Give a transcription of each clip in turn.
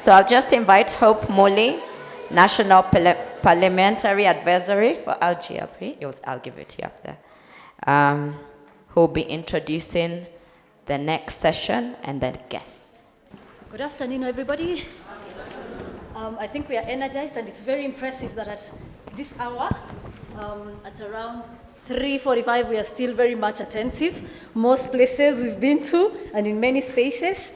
So I'll just invite Hope Mole, National Parliamentary Advisory for LGRP. I'll give it to you up there. Who'll be introducing the next session and the guests. Good afternoon, everybody. I think we are energized, and it's very impressive that at this hour, at around 3:45, we are still very much attentive. Most places we've been to, and in many spaces,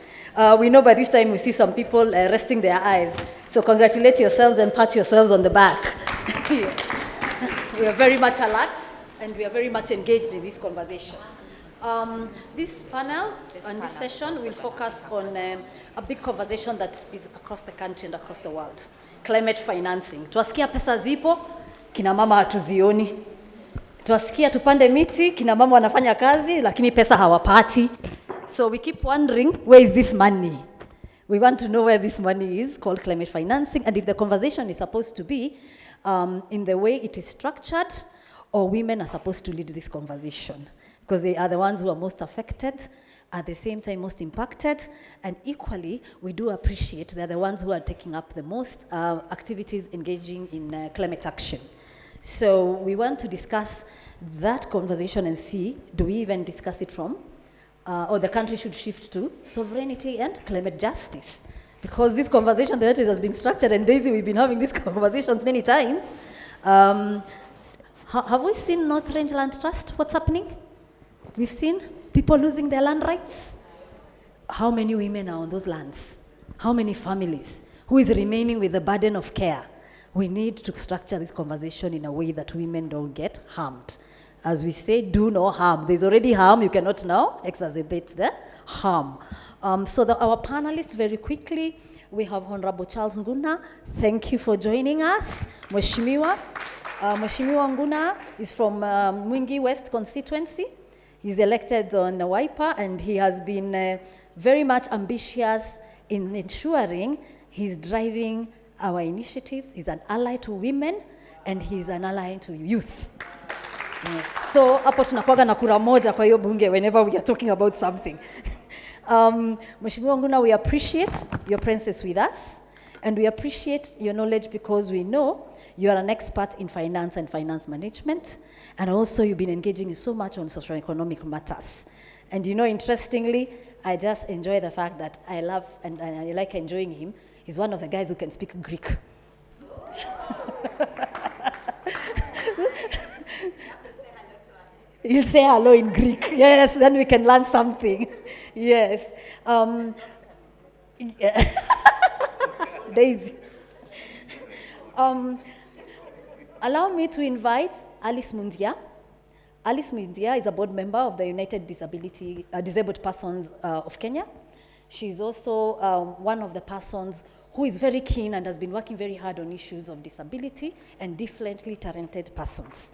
we know by this time we see some people resting their eyes. So congratulate yourselves and pat yourselves on the back. Yes. We are very much alert, and we are very much engaged in this conversation. This panel and this session will focus on a big conversation that is across the country and across the world. Climate financing. Tuwasikia pesa zipo, kina mama hatuzioni. Tuwasikia tupande miti, kina mama wanafanya kazi, lakini pesa hawapati. So we keep wondering, where is this money? We want to know where this money is, called climate financing, and if the conversation is supposed to be in the way it is structured, or women are supposed to lead this conversation. Because they are the ones who are most affected, at the same time most impacted, and equally, we do appreciate they're the ones who are taking up the most activities engaging in climate action. So we want to discuss that conversation and see, do we even discuss it from, or the country should shift to sovereignty and climate justice. Because this conversation, the way it has been structured, and Daisy, we've been having these conversations many times. Have we seen North Range Land Trust, what's happening? We've seen people losing their land rights. How many women are on those lands? How many families? Who is remaining with the burden of care? We need to structure this conversation in a way that women don't get harmed. As we say, do no harm. There's already harm, you cannot now exacerbate the harm. So our panelists, very quickly, we have Honorable Charles Nguna. Thank you for joining us. Mheshimiwa. Mheshimiwa Nguna is from Mwingi West constituency. He's elected on Wiper, and he has been very much ambitious in ensuring he's driving our initiatives. He's an ally to women, and he's an ally to youth. So, hapo tunakuwaga na kura moja kwa hiyo bunge whenever we are talking about something. Mheshimiwa Nguna, we appreciate your presence with us, and we appreciate your knowledge because we know you are an expert in finance and finance management, and also you've been engaging so much on socio-economic matters. And you know, interestingly, I just enjoy the fact that I love and I like enjoying him. He's one of the guys who can speak Greek. He'll say hello in Greek. Yes, then we can learn something. Yes. Yeah. Daisy. Allow me to invite Alice Mundia. Alice Mundia is a board member of the United Disabled Persons of Kenya. She's also one of the persons who is very keen and has been working very hard on issues of disability and differently talented persons.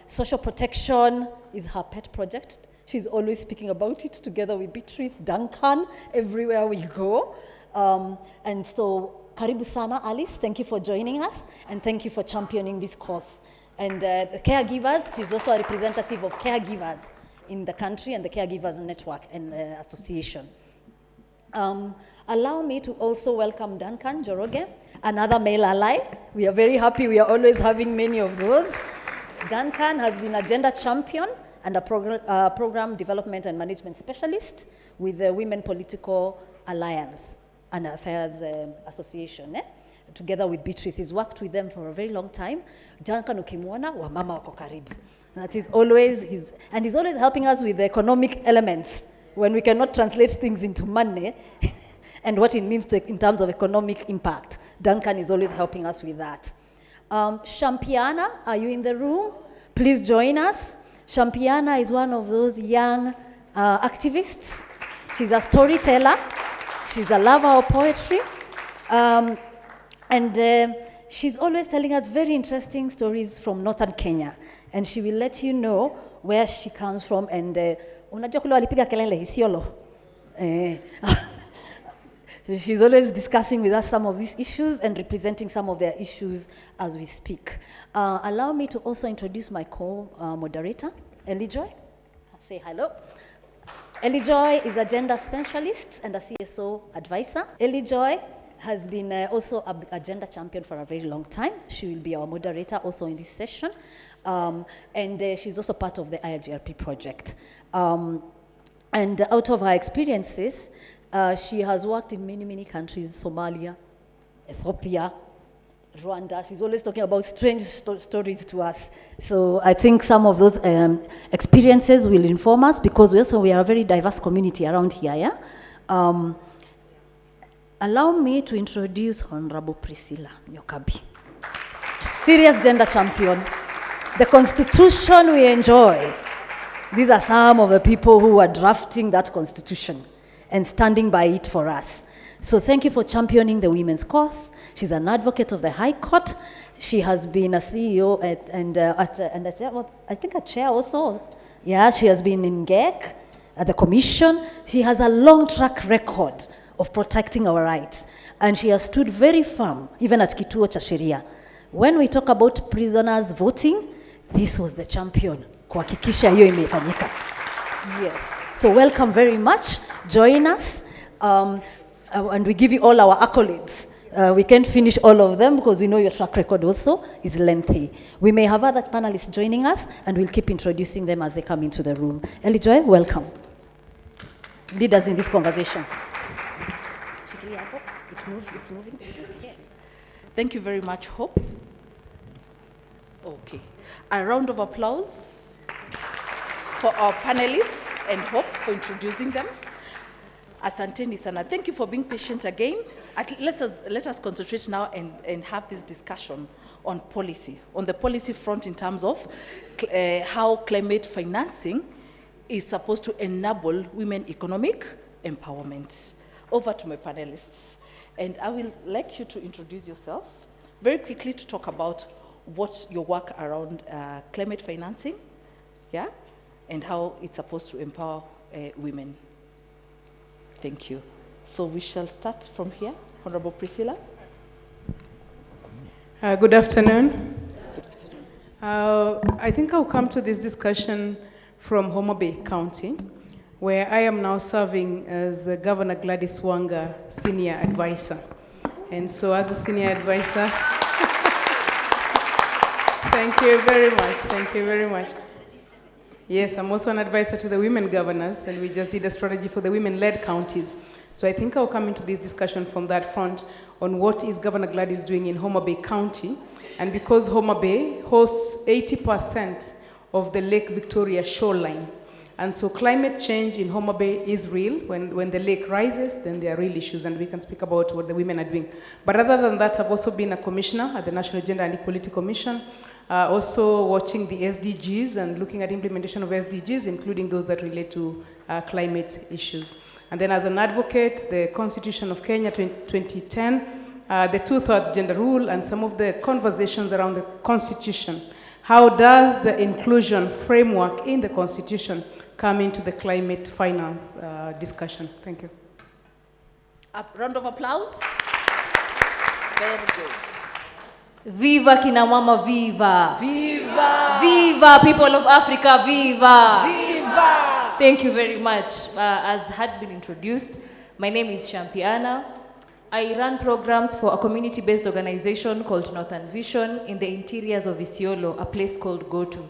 Social protection is her pet project. She's always speaking about it together with Beatrice, Duncan, everywhere we go. And so, karibu sana, Alice. Thank you for joining us, and thank you for championing this cause. And the caregivers, she's also a representative of caregivers in the country and the Caregivers Network and Association. Allow me to also welcome Duncan Joroge, another male ally. We are very happy. We are always having many of those. Duncan has been a gender champion and a program development and management specialist with the Women Political Alliance and Affairs Association. Together with Beatrice, he's worked with them for a very long time. Duncan ukimwona, wa mama wako karibu. That is always and he's always helping us with the economic elements when we cannot translate things into money and what it means in terms of economic impact. Duncan is always helping us with that. Shampiana, are you in the room? Please join us. Shampiana is one of those young activists. She's a storyteller. She's a lover of poetry. And she's always telling us very interesting stories from northern Kenya. And she will let you know where she comes from. And unajua kule walipiga kelele Isiolo. She's always discussing with us some of these issues and representing some of their issues as we speak. Allow me to also introduce my co-moderator, Ellie Joy. Say hello. Ellie Joy is a gender specialist and a CSO advisor. Ellie Joy has been also a gender champion for a very long time. She will be our moderator also in this session. And she's also part of the IGRP project. And out of her experiences, she has worked in many, many countries, Somalia, Ethiopia, Rwanda. She's always talking about strange stories to us. So I think some of those experiences will inform us, because we are a very diverse community around here, yeah? Allow me to introduce Honorable Priscilla Nyokabi. Serious gender champion. The Constitution we enjoy. These are some of the people who are drafting that Constitution and standing by it for us. So thank you for championing the women's cause. She's an advocate of the High Court. She has been a CEO I think a chair also. Yeah, she has been in GEC, at the Commission. She has a long track record of protecting our rights. And she has stood very firm, even at Kituo cha Sheria. When we talk about prisoners voting, this was the champion. Kuhakikisha hiyo imefanyika. Yes. So welcome very much. Join us. And we give you all our accolades. We can't finish all of them because we know your track record also is lengthy. We may have other panelists joining us, and we'll keep introducing them as they come into the room. Ellie Joy, welcome. Lead us in this conversation. It moves, it's moving. Thank you very much, Hope. Okay. A round of applause for our panelists and Hope for introducing them. Asanteni sana. Thank you for being patient again. Let us concentrate now and have this discussion on policy, on the policy front in terms of how climate financing is supposed to enable women economic empowerment. Over to my panelists. And I will like you to introduce yourself very quickly to talk about what your work around climate financing, yeah, and how it's supposed to empower women. Thank you. So we shall start from here. Honorable Priscilla. Good afternoon. I think I'll come to this discussion from Homa Bay County, where I am now serving as Governor Gladys Wanga Senior Advisor. And so as a Senior Advisor, thank you very much. Yes, I'm also an advisor to the women governors, and we just did a strategy for the women-led counties. So I think I'll come into this discussion from that front on what is Governor Gladys doing in Homa Bay County. And because Homa Bay hosts 80% of the Lake Victoria shoreline, and so climate change in Homa Bay is real. When the lake rises, then there are real issues, and we can speak about what the women are doing. But other than that, I've also been a commissioner at the National Gender and Equality Commission, also watching the SDGs and looking at implementation of SDGs, including those that relate to climate issues. And then as an advocate, the Constitution of Kenya 2010, the two-thirds gender rule, and some of the conversations around the Constitution. How does the inclusion framework in the Constitution come into the climate finance discussion? Thank you. A round of applause. Very good. Viva kina mama, viva! Viva! Viva people of Africa, viva! Viva! Thank you very much. As had been introduced, my name is Champiana. I run programs for a community-based organization called Northern Vision in the interiors of Isiolo, a place called Gotu.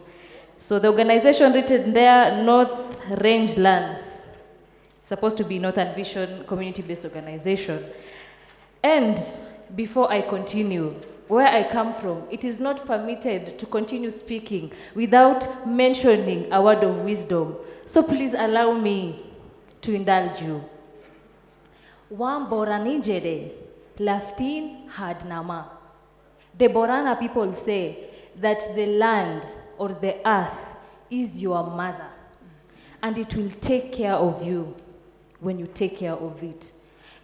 So the organization written there, North Range Lands, supposed to be Northern Vision community-based organization. And before I continue, where I come from, it is not permitted to continue speaking without mentioning a word of wisdom. So please allow me to indulge you. Wan borani jede, laftin had nama. The Borana people say that the land or the earth is your mother, and it will take care of you when you take care of it.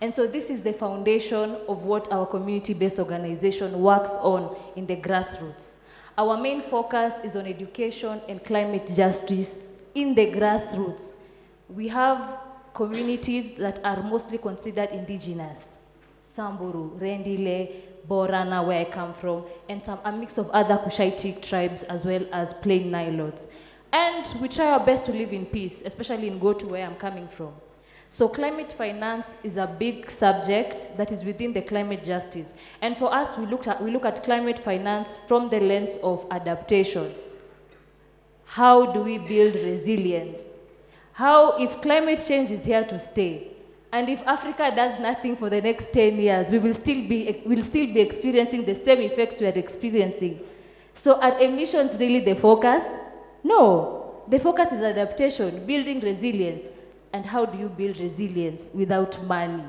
And so this is the foundation of what our community-based organization works on in the grassroots. Our main focus is on education and climate justice in the grassroots. We have communities that are mostly considered indigenous. Samburu, Rendile, Borana, where I come from, and a mix of other Cushitic tribes as well as plain Nilotes. And we try our best to live in peace, especially in Gotu, where I'm coming from. So climate finance is a big subject that is within the climate justice. And for us, we look at climate finance from the lens of adaptation. How do we build resilience? How, if climate change is here to stay, and if Africa does nothing for the next 10 years, we'll still be experiencing the same effects we are experiencing. So are emissions really the focus? No, the focus is adaptation, building resilience. And how do you build resilience without money?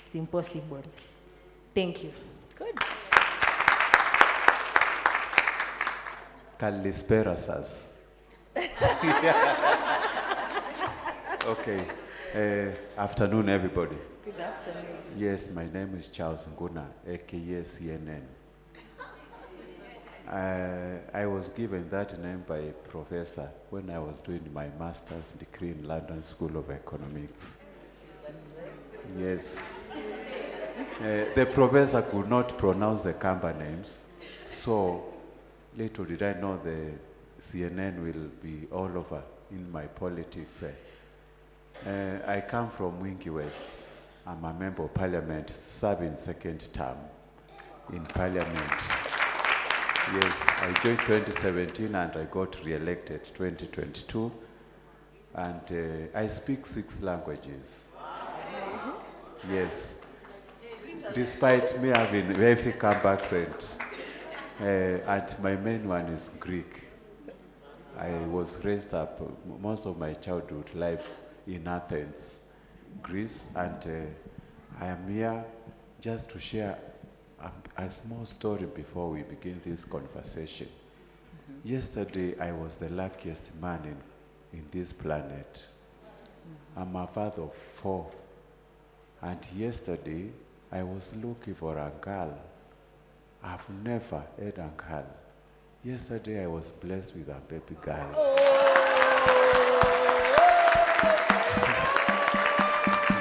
It's impossible. Thank you. Good. Kalispera sas. Okay. Afternoon, everybody. Good afternoon. Yes, my name is Charles Nguna, aka CNN. I was given that name by a professor when I was doing my master's degree in London School of Economics. Yes. The professor could not pronounce the Kamba names, so little did I know the CNN will be all over in my politics. I come from Wingi West. I'm a member of parliament, serving second term in parliament. Yes, I joined 2017 and I got re-elected 2022. And I speak 6 languages. Yes. Despite me having very thick accent. And my main one is Greek. I was raised up most of my childhood life in Athens, Greece, and I am here just to share a small story before we begin this conversation. Yesterday, I was the luckiest man in this planet. I'm a father of 4. And yesterday, I was looking for a girl. I've never had a girl. Yesterday, I was blessed with a baby girl.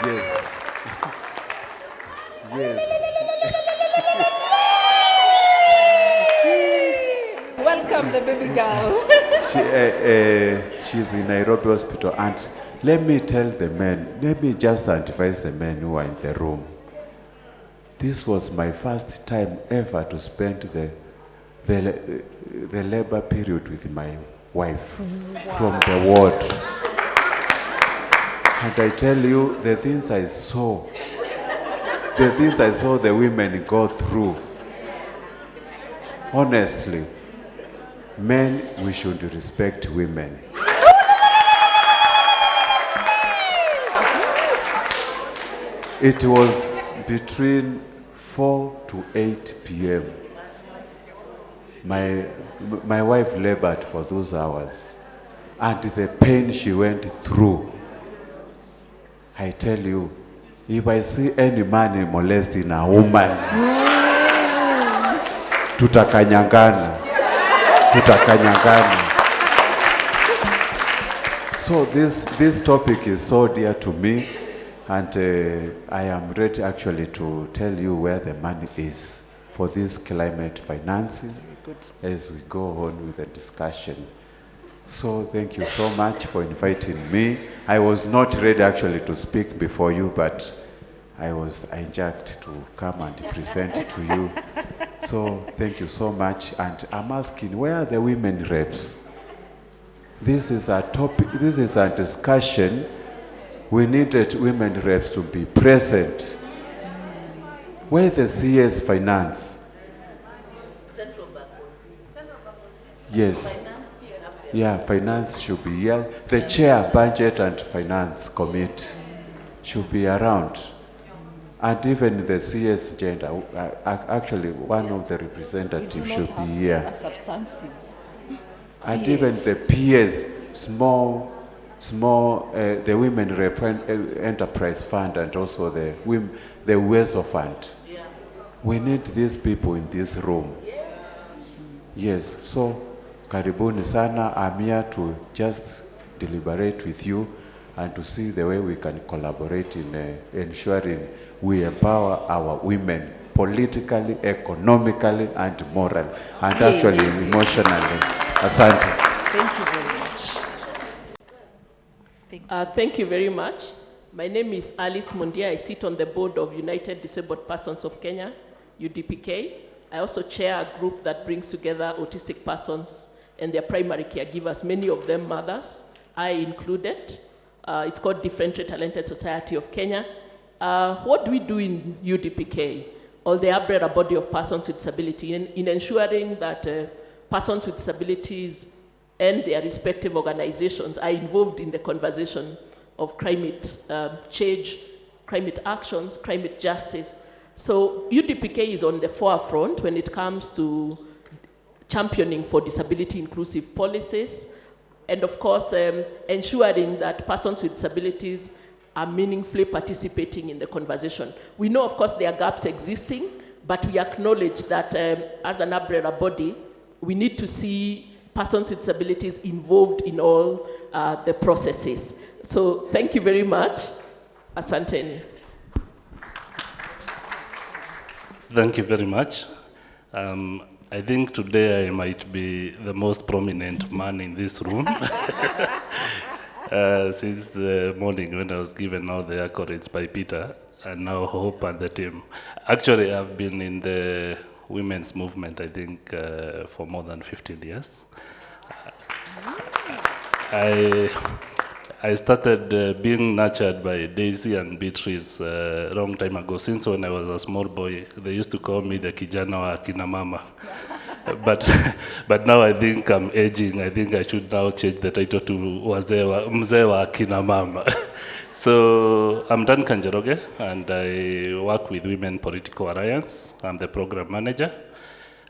Yes. Yes. Welcome the baby girl. She's in Nairobi Hospital. And let me tell the men, let me just advise the men who are in the room. This was my first time ever to spend the labor period with my wife from the ward. And I tell you, the things I saw the women go through, honestly, men, we should respect women. It was between 4 to 8 p.m. My wife labored for those hours, and the pain she went through. I tell you, if I see any man molesting a woman, tutakanyangana. So this topic is so dear to me, and I am ready actually to tell you where the money is for this climate financing as we go on with the discussion. So thank you so much for inviting me. I was not ready actually to speak before you, but I was hijacked to come and present to you. So thank you so much. And I'm asking, where are the women reps? This is a topic, this is a discussion. We needed women reps to be present. Where the CS finance? Yes. Yeah, finance should be here. The chair, budget and finance committee should be around. And even the CS gender, actually one of the representatives should be here. Substantive. And even the peers, small, the Women Enterprise Fund and also the WESO Fund. We need these people in this room. Yes, so karibuni sana. I'm here to just deliberate with you and to see the way we can collaborate in ensuring we empower our women politically, economically, and morally, and actually emotionally. Asante. Thank you very much. Thank you very much. My name is Alice Mundia. I sit on the board of United Disabled Persons of Kenya, UDPK. I also chair a group that brings together autistic persons and their primary caregivers, many of them mothers, I included. It's called Differently Talented Society of Kenya. What do we do in UDPK, or the umbrella body of persons with disability, in ensuring that persons with disabilities and their respective organizations are involved in the conversation of climate change, climate actions, climate justice. So UDPK is on the forefront when it comes to championing for disability inclusive policies, and of course ensuring that persons with disabilities are meaningfully participating in the conversation. We know, of course, there are gaps existing, but we acknowledge that as an umbrella body, we need to see persons with disabilities involved in all the processes. So thank you very much. Asanteni. Thank you very much. I think today I might be the most prominent man in this room since the morning when I was given all the accolades by Peter and now Hope and the team. Actually, I've been in the women's movement, I think, for more than 15 years. I started being nurtured by Daisy and Beatrice a long time ago. Since when I was a small boy, they used to call me the kijana wa akina mama. But now I think I'm aging. I think I should now change the title to mzee wa akina mama. So I'm Dan Kanjeroge, and I work with Women Political Alliance. I'm the program manager.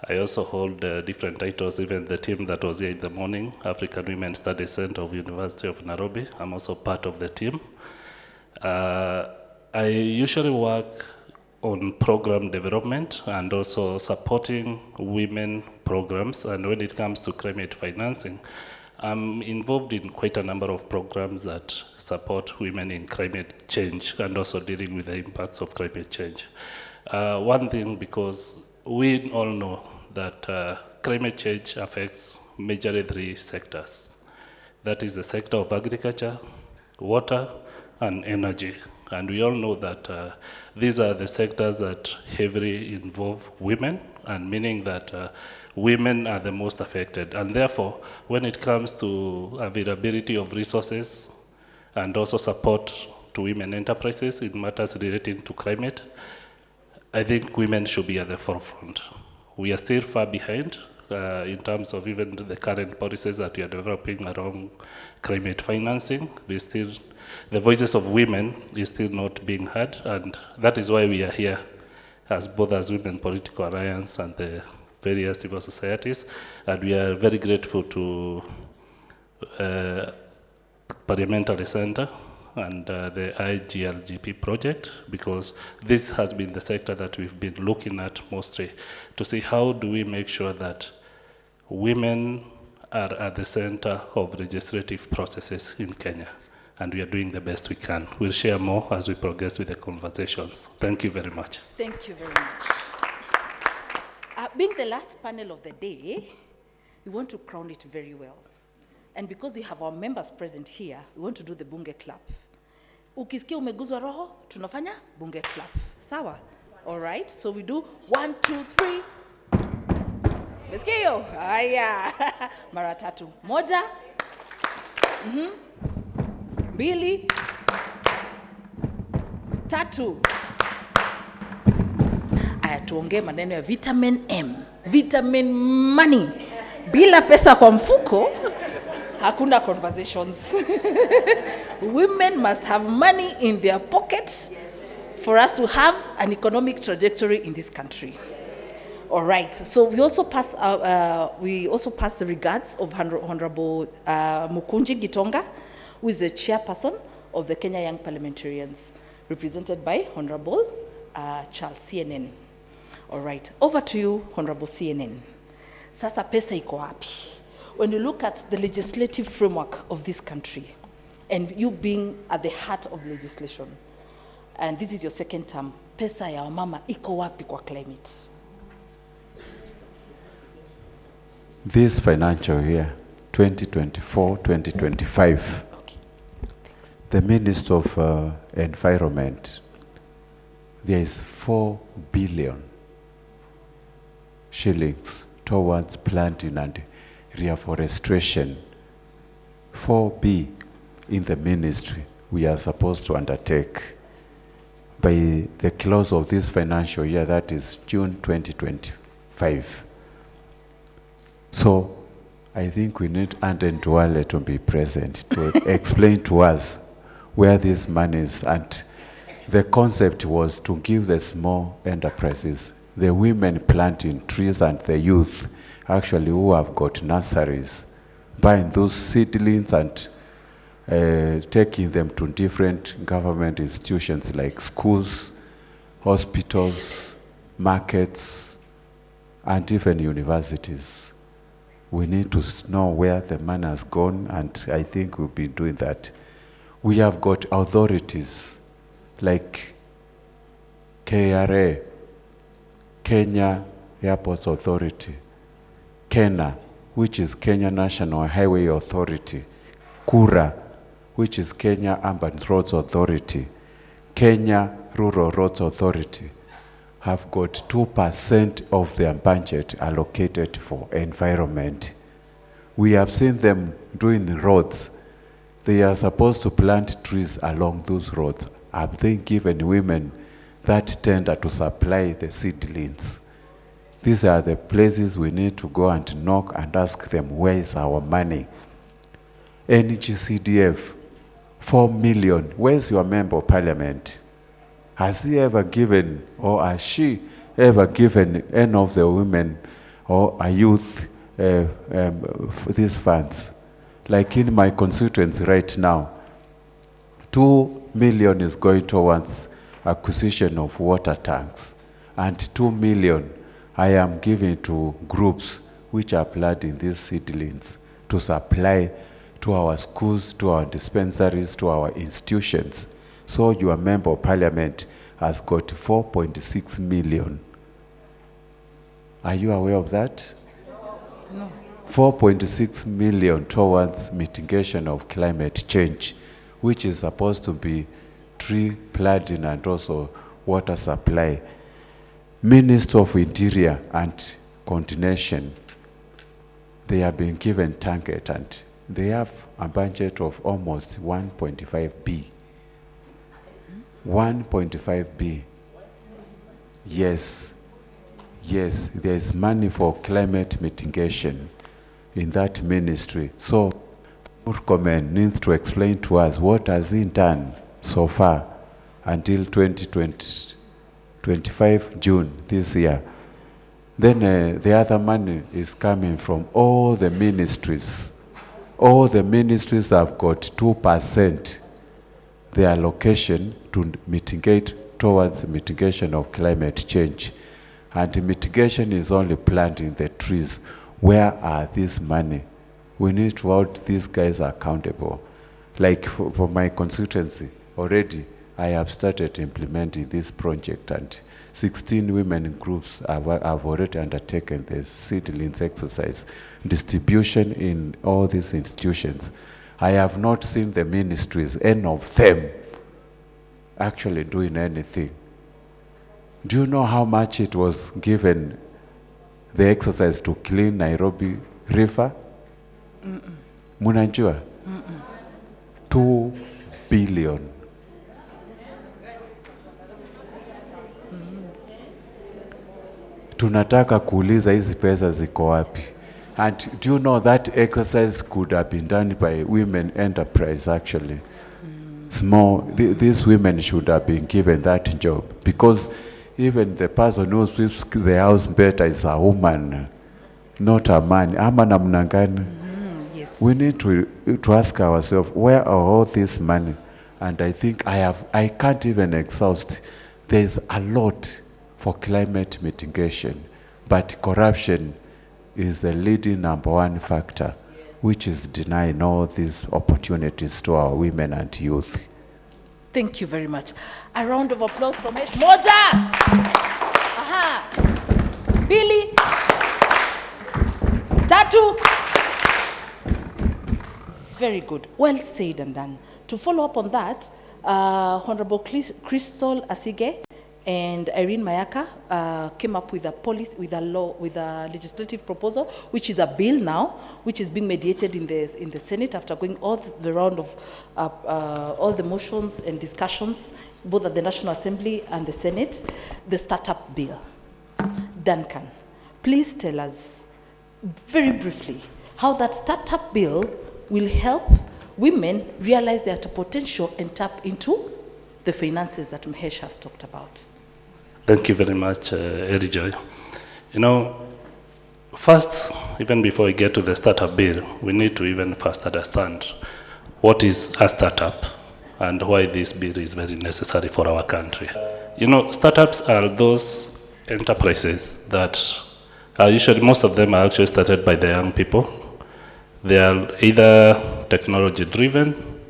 I also hold different titles, even the team that was here in the morning, African Women Studies Center of University of Nairobi. I'm also part of the team. I usually work on program development and also supporting women programs. And when it comes to climate financing, I'm involved in quite a number of programs that support women in climate change and also dealing with the impacts of climate change. One thing, because we all know that climate change affects majorly 3 sectors. That is the sector of agriculture, water, and energy. And we all know that these are the sectors that heavily involve women, and meaning that women are the most affected. And therefore, when it comes to availability of resources and also support to women enterprises in matters relating to climate, I think women should be at the forefront. We are still far behind in terms of even the current policies that we are developing around climate financing. The voices of women is still not being heard, and that is why we are here as both as Women Political Alliance and the various civil societies, and we are very grateful to Parliamentary Center and the IGLGP project, because this has been the sector that we've been looking at mostly to see how do we make sure that women are at the center of legislative processes in Kenya, and we are doing the best we can. We'll share more as we progress with the conversations. Thank you very much. Thank you very much. Being the last panel of the day, we want to crown it very well. And because we have our members present here, we want to do the bunge clap. Ukisikia umeguzwa roho, tunafanya bunge clap. Sawa? All right, so we do 1, 2, 3. Mesikia? Haya. Mara 3. 1. 2. 3. Aya, tuongee maneno ya vitamin M. Vitamin money. Bila pesa kwa mfuko, hakuna conversations. Women must have money in their pockets for us to have an economic trajectory in this country. All right, so we also pass the regards of Honorable Mukunji Gitonga, who is the chairperson of the Kenya Young Parliamentarians, represented by Honorable Charles CNN. All right, over to you, Honorable CNN. Sasa pesa iko wapi? When you look at the legislative framework of this country, and you being at the heart of legislation, and this is your second term, pesa ya wamama iko wapi kwa climate? This financial year, 2024-2025, the Minister of Environment, there is 4 billion shillings towards planting and reforestation. 4B in the ministry we are supposed to undertake by the close of this financial year, that is June 2025. So I think we need Anden Duale to be present to explain to us where this money is. And the concept was to give the small enterprises, the women planting trees and the youth actually who have got nurseries, buying those seedlings and taking them to different government institutions like schools, hospitals, markets, and even universities. We need to know where the money has gone, and I think we'll be doing that. We have got authorities like KRA, Kenya Airports Authority, KENA, which is Kenya National Highway Authority, KURA, which is Kenya Urban Roads Authority, Kenya Rural Roads Authority, have got 2% of their budget allocated for environment. We have seen them doing the roads. They are supposed to plant trees along those roads. Have they given women that tender to supply the seedlings? These are the places we need to go and knock and ask them, where is our money? NGCDF, 4 million. Where's your member of parliament? Has he ever given, or has she ever given any of the women or a youth these funds? Like in my constituency right now, 2 million is going towards acquisition of water tanks, and 2 million I am giving to groups which are planting these seedlings to supply to our schools, to our dispensaries, to our institutions. So your member of parliament has got 4.6 million. Are you aware of that? No. 4.6 million towards mitigation of climate change, which is supposed to be tree planting and also water supply. Minister of Interior and Coordination, they have been given target and they have a budget of almost 1.5 B. 1.5 B. Yes. Yes, there is money for climate mitigation in that ministry. So, Murkomen needs to explain to us what has he done so far until 2025 June this year. Then the other money is coming from all the ministries. All the ministries have got 2% their allocation to mitigate towards mitigation of climate change. And mitigation is only planting the trees. Where are this money? We need to hold these guys accountable. Like for my constituency, already I have started implementing this project, and 16 women groups have already undertaken the seedlings exercise, distribution in all these institutions. I have not seen the ministries, any of them, actually doing anything. Do you know how much it was given, the exercise to clean Nairobi River? Munajua? 2 billion. Tunataka kuuliza hizi pesa ziko wapi? And do you know that exercise could have been done by women enterprise actually? Small, these women should have been given that job, because even the person who sweeps the house better is a woman, not a man. Ama namna gani? Yes. We need to ask ourselves, where are all this money? And I think I can't even exhaust. There's a lot for climate mitigation, but corruption is the leading #1 factor, which is denying all these opportunities to our women and youth. Thank you very much. A round of applause for Mesh. Moja! Aha! Billy! Tatu! Very good. Well said and done. To follow up on that, Honorable Crystal Asige and Irene Mayaka came up with a policy, with a legislative proposal, which is a bill now, which is being mediated in the Senate after going all the round of all the motions and discussions, both at the National Assembly and the Senate, the startup bill. Duncan, please tell us very briefly how that startup bill will help women realize their potential and tap into the finances that Mahesh has talked about. Thank you very much, Erijoy. You know, first, even before we get to the startup bill, we need to even first understand what is a startup and why this bill is very necessary for our country. You know, startups are those enterprises that are usually, most of them are actually started by the young people. They are either technology driven,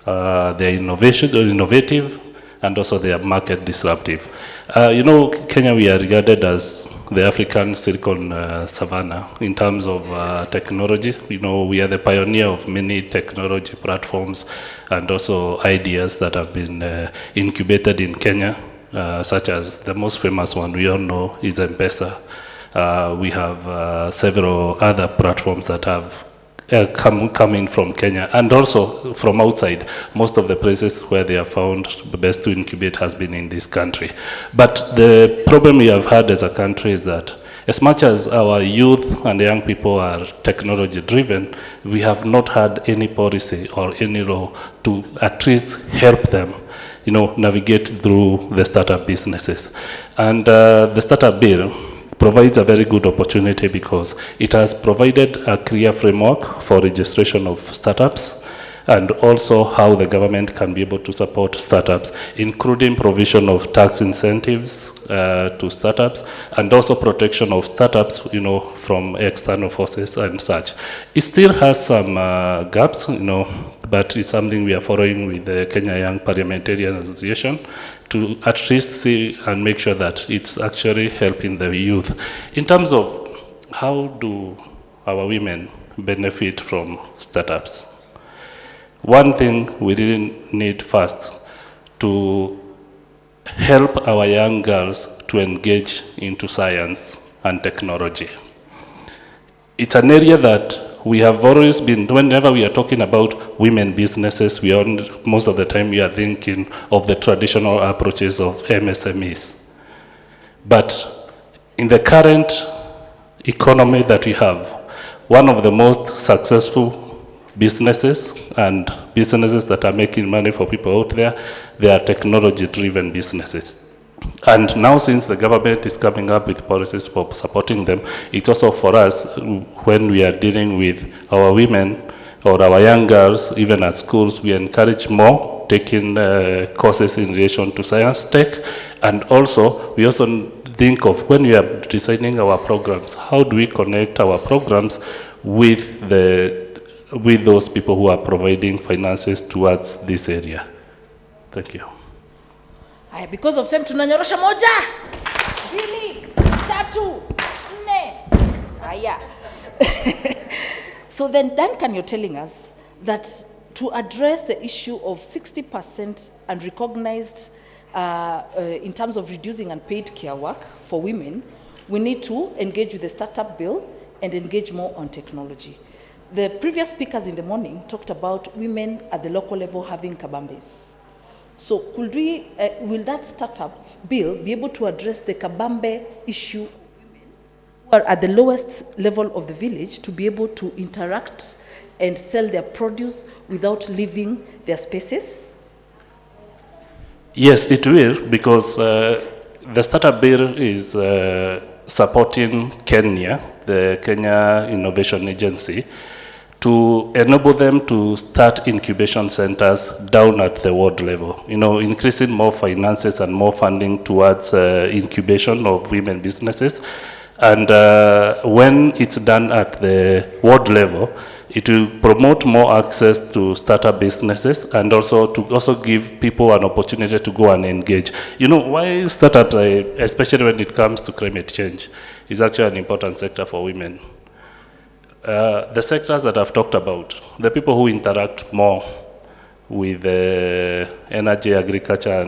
they're innovative, and also they are market disruptive. You know, Kenya, we are regarded as the African Silicon Savannah in terms of technology. You know, we are the pioneer of many technology platforms and also ideas that have been incubated in Kenya, such as the most famous one we all know is M-Pesa. We have several other platforms that have coming from Kenya and also from outside. Most of the places where they are found best to incubate has been in this country. But the problem we have had as a country is that as much as our youth and young people are technology driven, we have not had any policy or any law to at least help them, you know, navigate through the startup businesses. And the startup bill provides a very good opportunity because it has provided a clear framework for registration of startups and also how the government can be able to support startups, including provision of tax incentives to startups and also protection of startups, you know, from external forces and such. It still has some gaps, you know, but it's something we are following with the Kenya Young Parliamentarian Association to at least see and make sure that it's actually helping the youth. In terms of how do our women benefit from startups? One thing we really need first to help our young girls to engage into science and technology. It's an area that we have always been, whenever we are talking about women businesses, most of the time we are thinking of the traditional approaches of MSMEs. But in the current economy that we have, one of the most successful businesses and businesses that are making money for people out there, they are technology-driven businesses. And now since the government is coming up with policies for supporting them, it's also for us, when we are dealing with our women or our young girls, even at schools, we encourage more taking courses in relation to science tech. And also, we also think of when we are designing our programs, how do we connect our programs with those people who are providing finances towards this area. Thank you. Because of time, tunanyorosha moja, mbili, tatu, nne. Aya. So then, Duncan, you're telling us that to address the issue of 60% unrecognized in terms of reducing unpaid care work for women, we need to engage with the startup bill and engage more on technology. The previous speakers in the morning talked about women at the local level having kabambes. So could we, will that startup bill be able to address the kabambe issue or at the lowest level of the village to be able to interact and sell their produce without leaving their spaces? Yes, it will, because the startup bill is supporting Kenya, the Kenya Innovation Agency, to enable them to start incubation centers down at the ward level, you know, increasing more finances and more funding towards incubation of women businesses. And when it's done at the ward level, it will promote more access to startup businesses and also to give people an opportunity to go and engage. You know, why startups, especially when it comes to climate change, is actually an important sector for women. The sectors that I've talked about, the people who interact more with the energy, agriculture,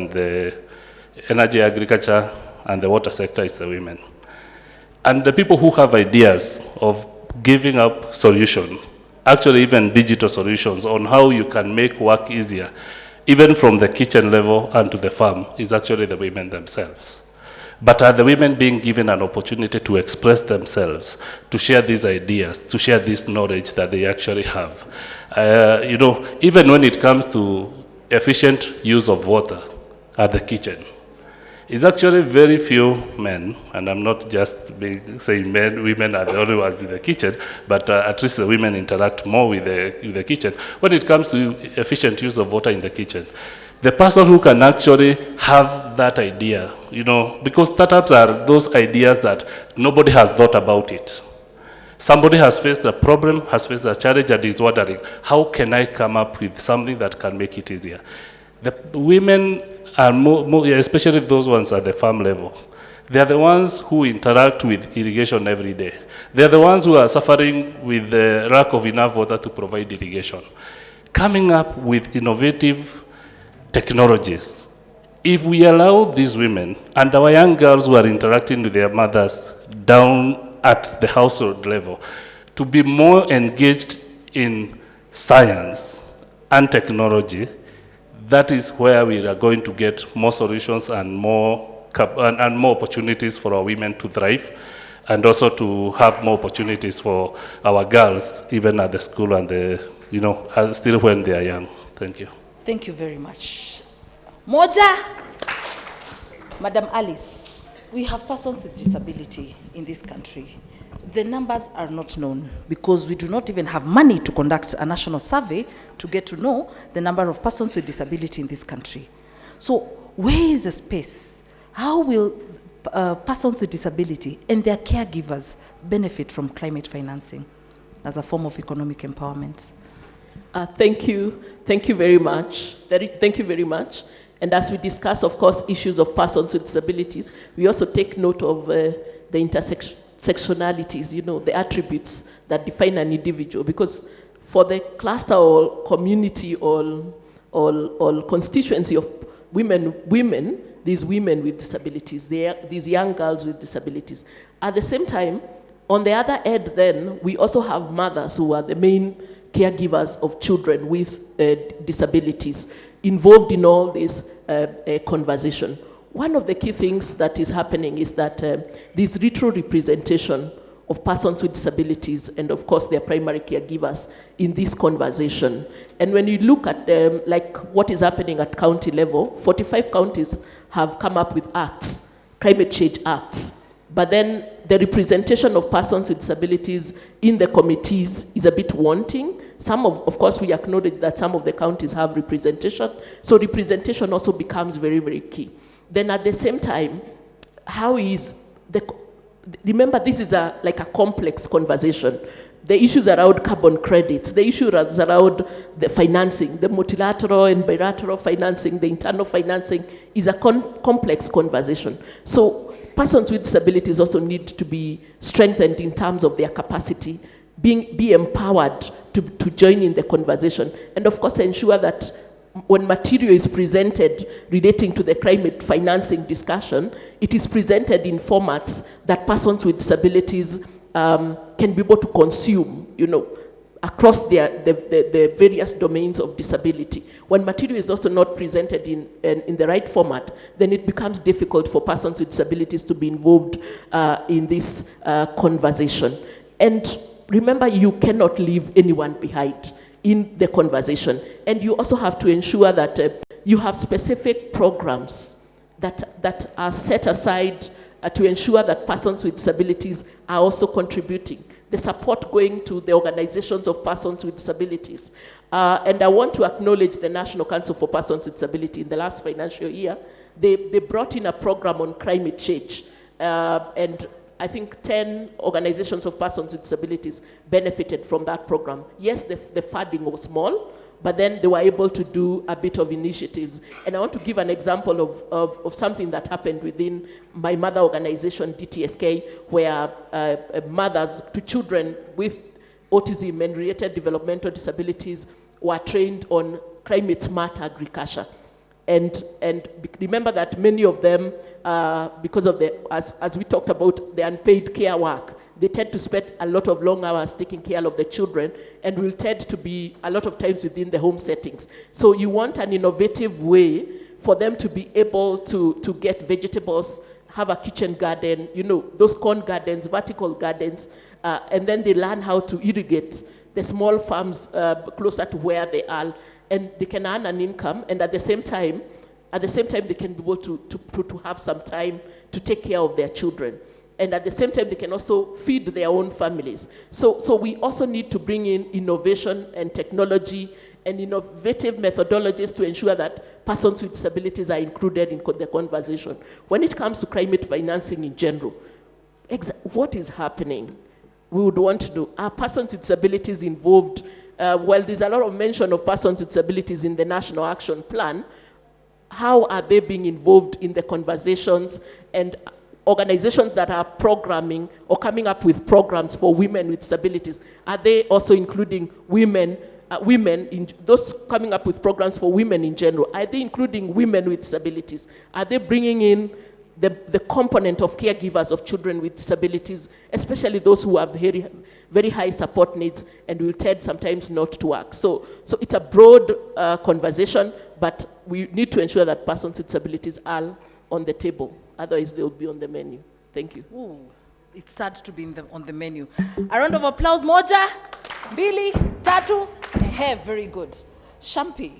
and the water sector is the women. And the people who have ideas of giving up solutions, actually even digital solutions on how you can make work easier, even from the kitchen level and to the farm, is actually the women themselves. But are the women being given an opportunity to express themselves, to share these ideas, to share this knowledge that they actually have? Even when it comes to efficient use of water at the kitchen, it's actually very few men, and I'm not just saying women are the only ones in the kitchen, but at least the women interact more with the kitchen. When it comes to efficient use of water in the kitchen, the person who can actually have that idea, because startups are those ideas that nobody has thought about it. Somebody has faced a problem, has faced a challenge, and is wondering, how can I come up with something that can make it easier? The women are more, especially those ones at the farm level. They are the ones who interact with irrigation every day. They are the ones who are suffering with the lack of enough water to provide irrigation. Coming up with innovative technologies. If we allow these women and our young girls who are interacting with their mothers down at the household level to be more engaged in science and technology, that is where we are going to get more solutions and more opportunities for our women to thrive, and also to have more opportunities for our girls, even at the school and still when they are young. Thank you. Thank you very much. Moja, Madam Alice, we have persons with disability in this country. The numbers are not known because we do not even have money to conduct a national survey to get to know the number of persons with disability in this country. So where is the space? How will persons with disability and their caregivers benefit from climate financing as a form of economic empowerment? Thank you very much. Thank you very much. And as we discuss, of course, issues of persons with disabilities, we also take note of the intersectionalities, the attributes that define an individual. Because for the cluster or community or constituency of women, these women with disabilities, these young girls with disabilities. At the same time, on the other end then, we also have mothers who are the main caregivers of children with disabilities involved in all this conversation. One of the key things that is happening is that this retro-representation of persons with disabilities and of course their primary caregivers in this conversation. And when you look at like what is happening at county level, 45 counties have come up with acts, climate change acts. But then the representation of persons with disabilities in the committees is a bit wanting. Some of course, we acknowledge that some of the counties have representation. So representation also becomes very, very key. Then at the same time, remember this is like a complex conversation. The issues around carbon credits, the issues around the financing, the multilateral and bilateral financing, the internal financing is a complex conversation. So persons with disabilities also need to be strengthened in terms of their capacity, be empowered to join in the conversation, and of course ensure that when material is presented relating to the climate financing discussion, it is presented in formats that persons with disabilities can be able to consume, across the various domains of disability. When material is also not presented in the right format, then it becomes difficult for persons with disabilities to be involved in this conversation. And remember, you cannot leave anyone behind in the conversation. And you also have to ensure that you have specific programs that are set aside to ensure that persons with disabilities are also contributing. The support going to the organizations of persons with disabilities. And I want to acknowledge the National Council for Persons with Disability. In the last financial year, they brought in a program on climate change. And I think 10 organizations of persons with disabilities benefited from that program. Yes, the funding was small, but then they were able to do a bit of initiatives. And I want to give an example of something that happened within my mother organization, DTSK, where mothers to children with autism and related developmental disabilities were trained on climate smart agriculture. And remember that many of them, because of as we talked about, the unpaid care work, they tend to spend a lot of long hours taking care of the children and will tend to be a lot of times within the home settings. So you want an innovative way for them to be able to get vegetables, have a kitchen garden, those corn gardens, vertical gardens, and then they learn how to irrigate the small farms closer to where they are, and they can earn an income, and at the same time they can be able to have some time to take care of their children. And at the same time, they can also feed their own families. So we also need to bring in innovation and technology and innovative methodologies to ensure that persons with disabilities are included in the conversation. When it comes to climate financing in general, what is happening? We would want to know, are persons with disabilities involved? Well, there's a lot of mention of persons with disabilities in the National Action Plan. How are they being involved in the conversations, and organizations that are programming or coming up with programs for women with disabilities, are they also including women in those coming up with programs for women in general? Are they including women with disabilities? Are they bringing in the component of caregivers of children with disabilities, especially those who have very, very high support needs and will tend sometimes not to work? So it's a broad conversation, but we need to ensure that persons with disabilities are on the table. Otherwise, they'll be on the menu. Thank you. Ooh, it's sad to be on the menu. A round of applause. Moja, Billy, Tatu. Very good. Shampi,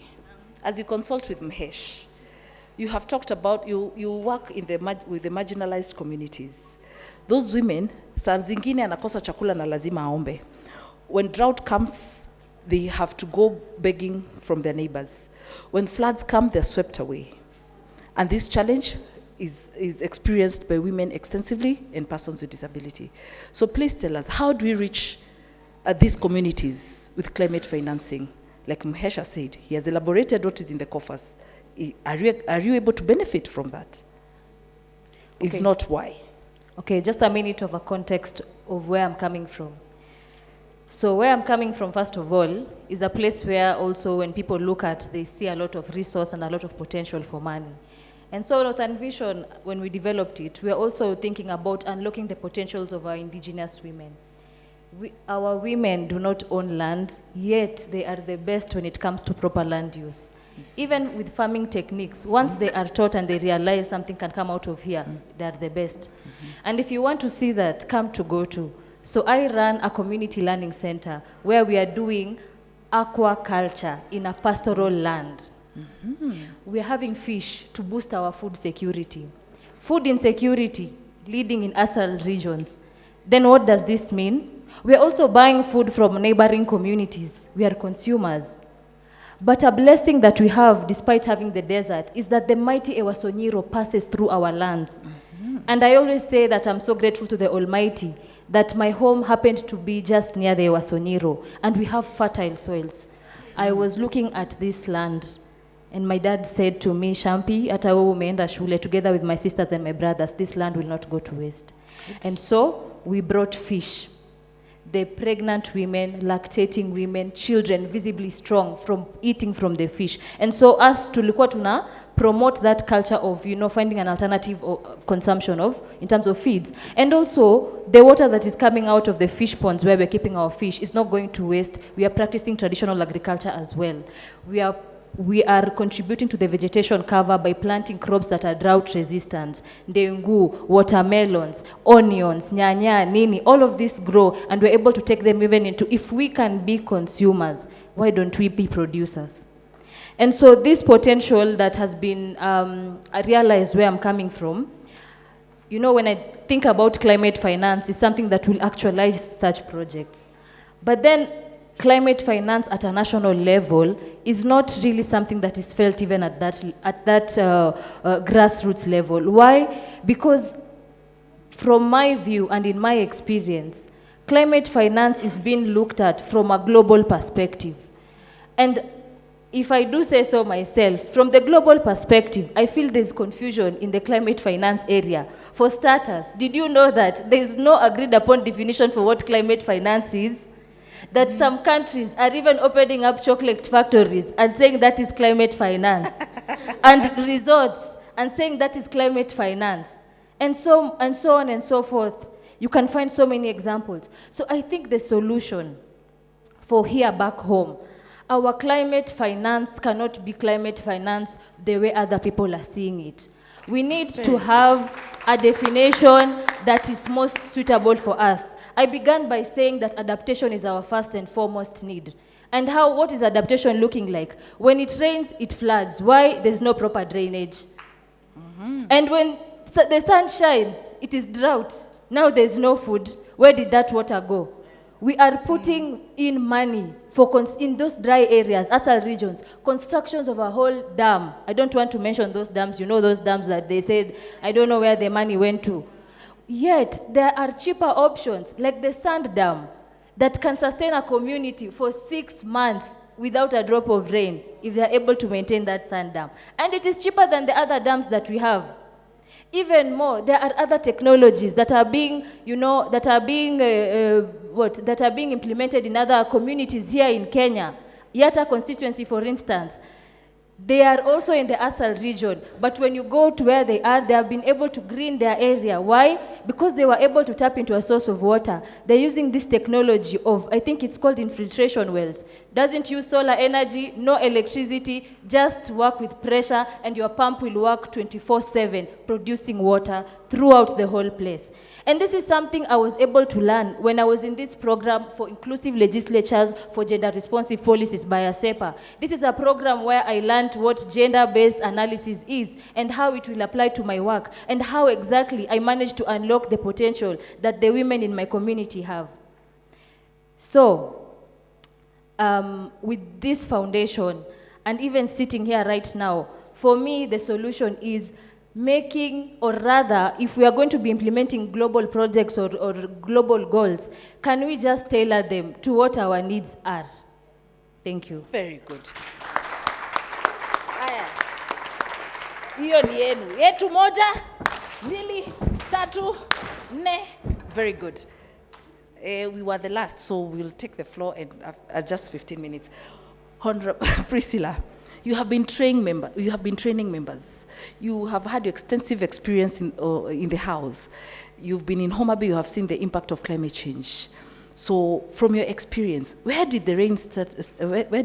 as you consult with Mhesh, you have talked about, you work with the marginalized communities. Those women, saa zingine anakosa chakula na lazima aombe. When drought comes, they have to go begging from their neighbors. When floods come, they're swept away. And this challenge is experienced by women extensively and persons with disability. So please tell us, how do we reach these communities with climate financing? Like Mhesha said, he has elaborated what is in the coffers. Are you able to benefit from that? Okay. If not, why? Okay, just a minute of a context of where I'm coming from. So where I'm coming from, first of all, is a place where also when people look at, they see a lot of resource and a lot of potential for money. And so Northern Vision, when we developed it, we are also thinking about unlocking the potentials of our indigenous women. Our women do not own land, yet they are the best when it comes to proper land use. Even with farming techniques, once they are taught and they realize something can come out of here, they are the best. And if you want to see that, come to GoTo. So I run a community learning center where we are doing aquaculture in a pastoral land. We are having fish to boost our food security. Food insecurity leading in ASAL regions. Then what does this mean? We are also buying food from neighboring communities. We are consumers. But a blessing that we have, despite having the desert, is that the mighty Ewasonyiro passes through our lands. And I always say that I'm so grateful to the Almighty that my home happened to be just near the Ewasonyiro, and we have fertile soils. I was looking at this land, and my dad said to me, Shampi, ata wewe umeenda shule, together with my sisters and my brothers, this land will not go to waste. And so we brought fish. The pregnant women, lactating women, children visibly strong from eating from the fish. And so us tulikuwa tuna promote that culture of, finding an alternative consumption of, in terms of feeds. And also, the water that is coming out of the fish ponds where we're keeping our fish is not going to waste. We are practicing traditional agriculture as well. We are contributing to the vegetation cover by planting crops that are drought resistant. Ndengu, watermelons, onions, nyanya, nini, all of these grow, and we're able to take them even into, if we can be consumers, why don't we be producers? And so this potential that has been realized where I'm coming from, when I think about climate finance, is something that will actualize such projects. But then climate finance at a national level is not really something that is felt even at that grassroots level. Why? Because from my view and in my experience, climate finance is being looked at from a global perspective. And if I do say so myself, from the global perspective, I feel there's confusion in the climate finance area. For starters, did you know that there is no agreed upon definition for what climate finance is? that some countries are even opening up chocolate factories and saying that is climate finance, and resorts and saying that is climate finance, and so on and so forth. You can find so many examples. So I think the solution for here back home, our climate finance cannot be climate finance the way other people are seeing it. We need to have a definition that is most suitable for us. I began by saying that adaptation is our first and foremost need. And what is adaptation looking like? When it rains, it floods. Why? There's no proper drainage. And when the sun shines, it is drought. Now there's no food. Where did that water go? We are putting in money in those dry areas, ASAL regions, constructions of a whole dam. I don't want to mention those dams. You know those dams that they said, I don't know where the money went to. Yet, there are cheaper options, like the sand dam, that can sustain a community for 6 months without a drop of rain, if they're able to maintain that sand dam. And it is cheaper than the other dams that we have. Even more, there are other technologies that are being, that are being implemented in other communities here in Kenya. Yata constituency, for instance, they are also in the ASAL region, but when you go to where they have been able to green their area. Why? Because they were able to tap into a source of water. They're using this technology of, I think it's called infiltration wells. Doesn't use solar energy, no electricity, just work with pressure, and your pump will work 24/7, producing water throughout the whole place. And this is something I was able to learn when I was in this program for inclusive legislatures for gender responsive policies by ASEPA. This is a program where I learned what gender-based analysis is and how it will apply to my work, and how exactly I managed to unlock the potential that the women in my community have. So, with this foundation, and even sitting here right now, for me, the solution is making, or rather, if we are going to be implementing global projects or global goals, can we just tailor them to what our needs are? Thank you. Very good. Haya. Hiyo ni yenu. Yetu moja, mbili, tatu, nne. Very good. We were the last, so we'll take the floor in just 15 minutes. Honorable Priscilla, you have been training members. You have had extensive experience in the House. You've been in Homa Bay. You have seen the impact of climate change. So, from your experience, where did the rain start? Where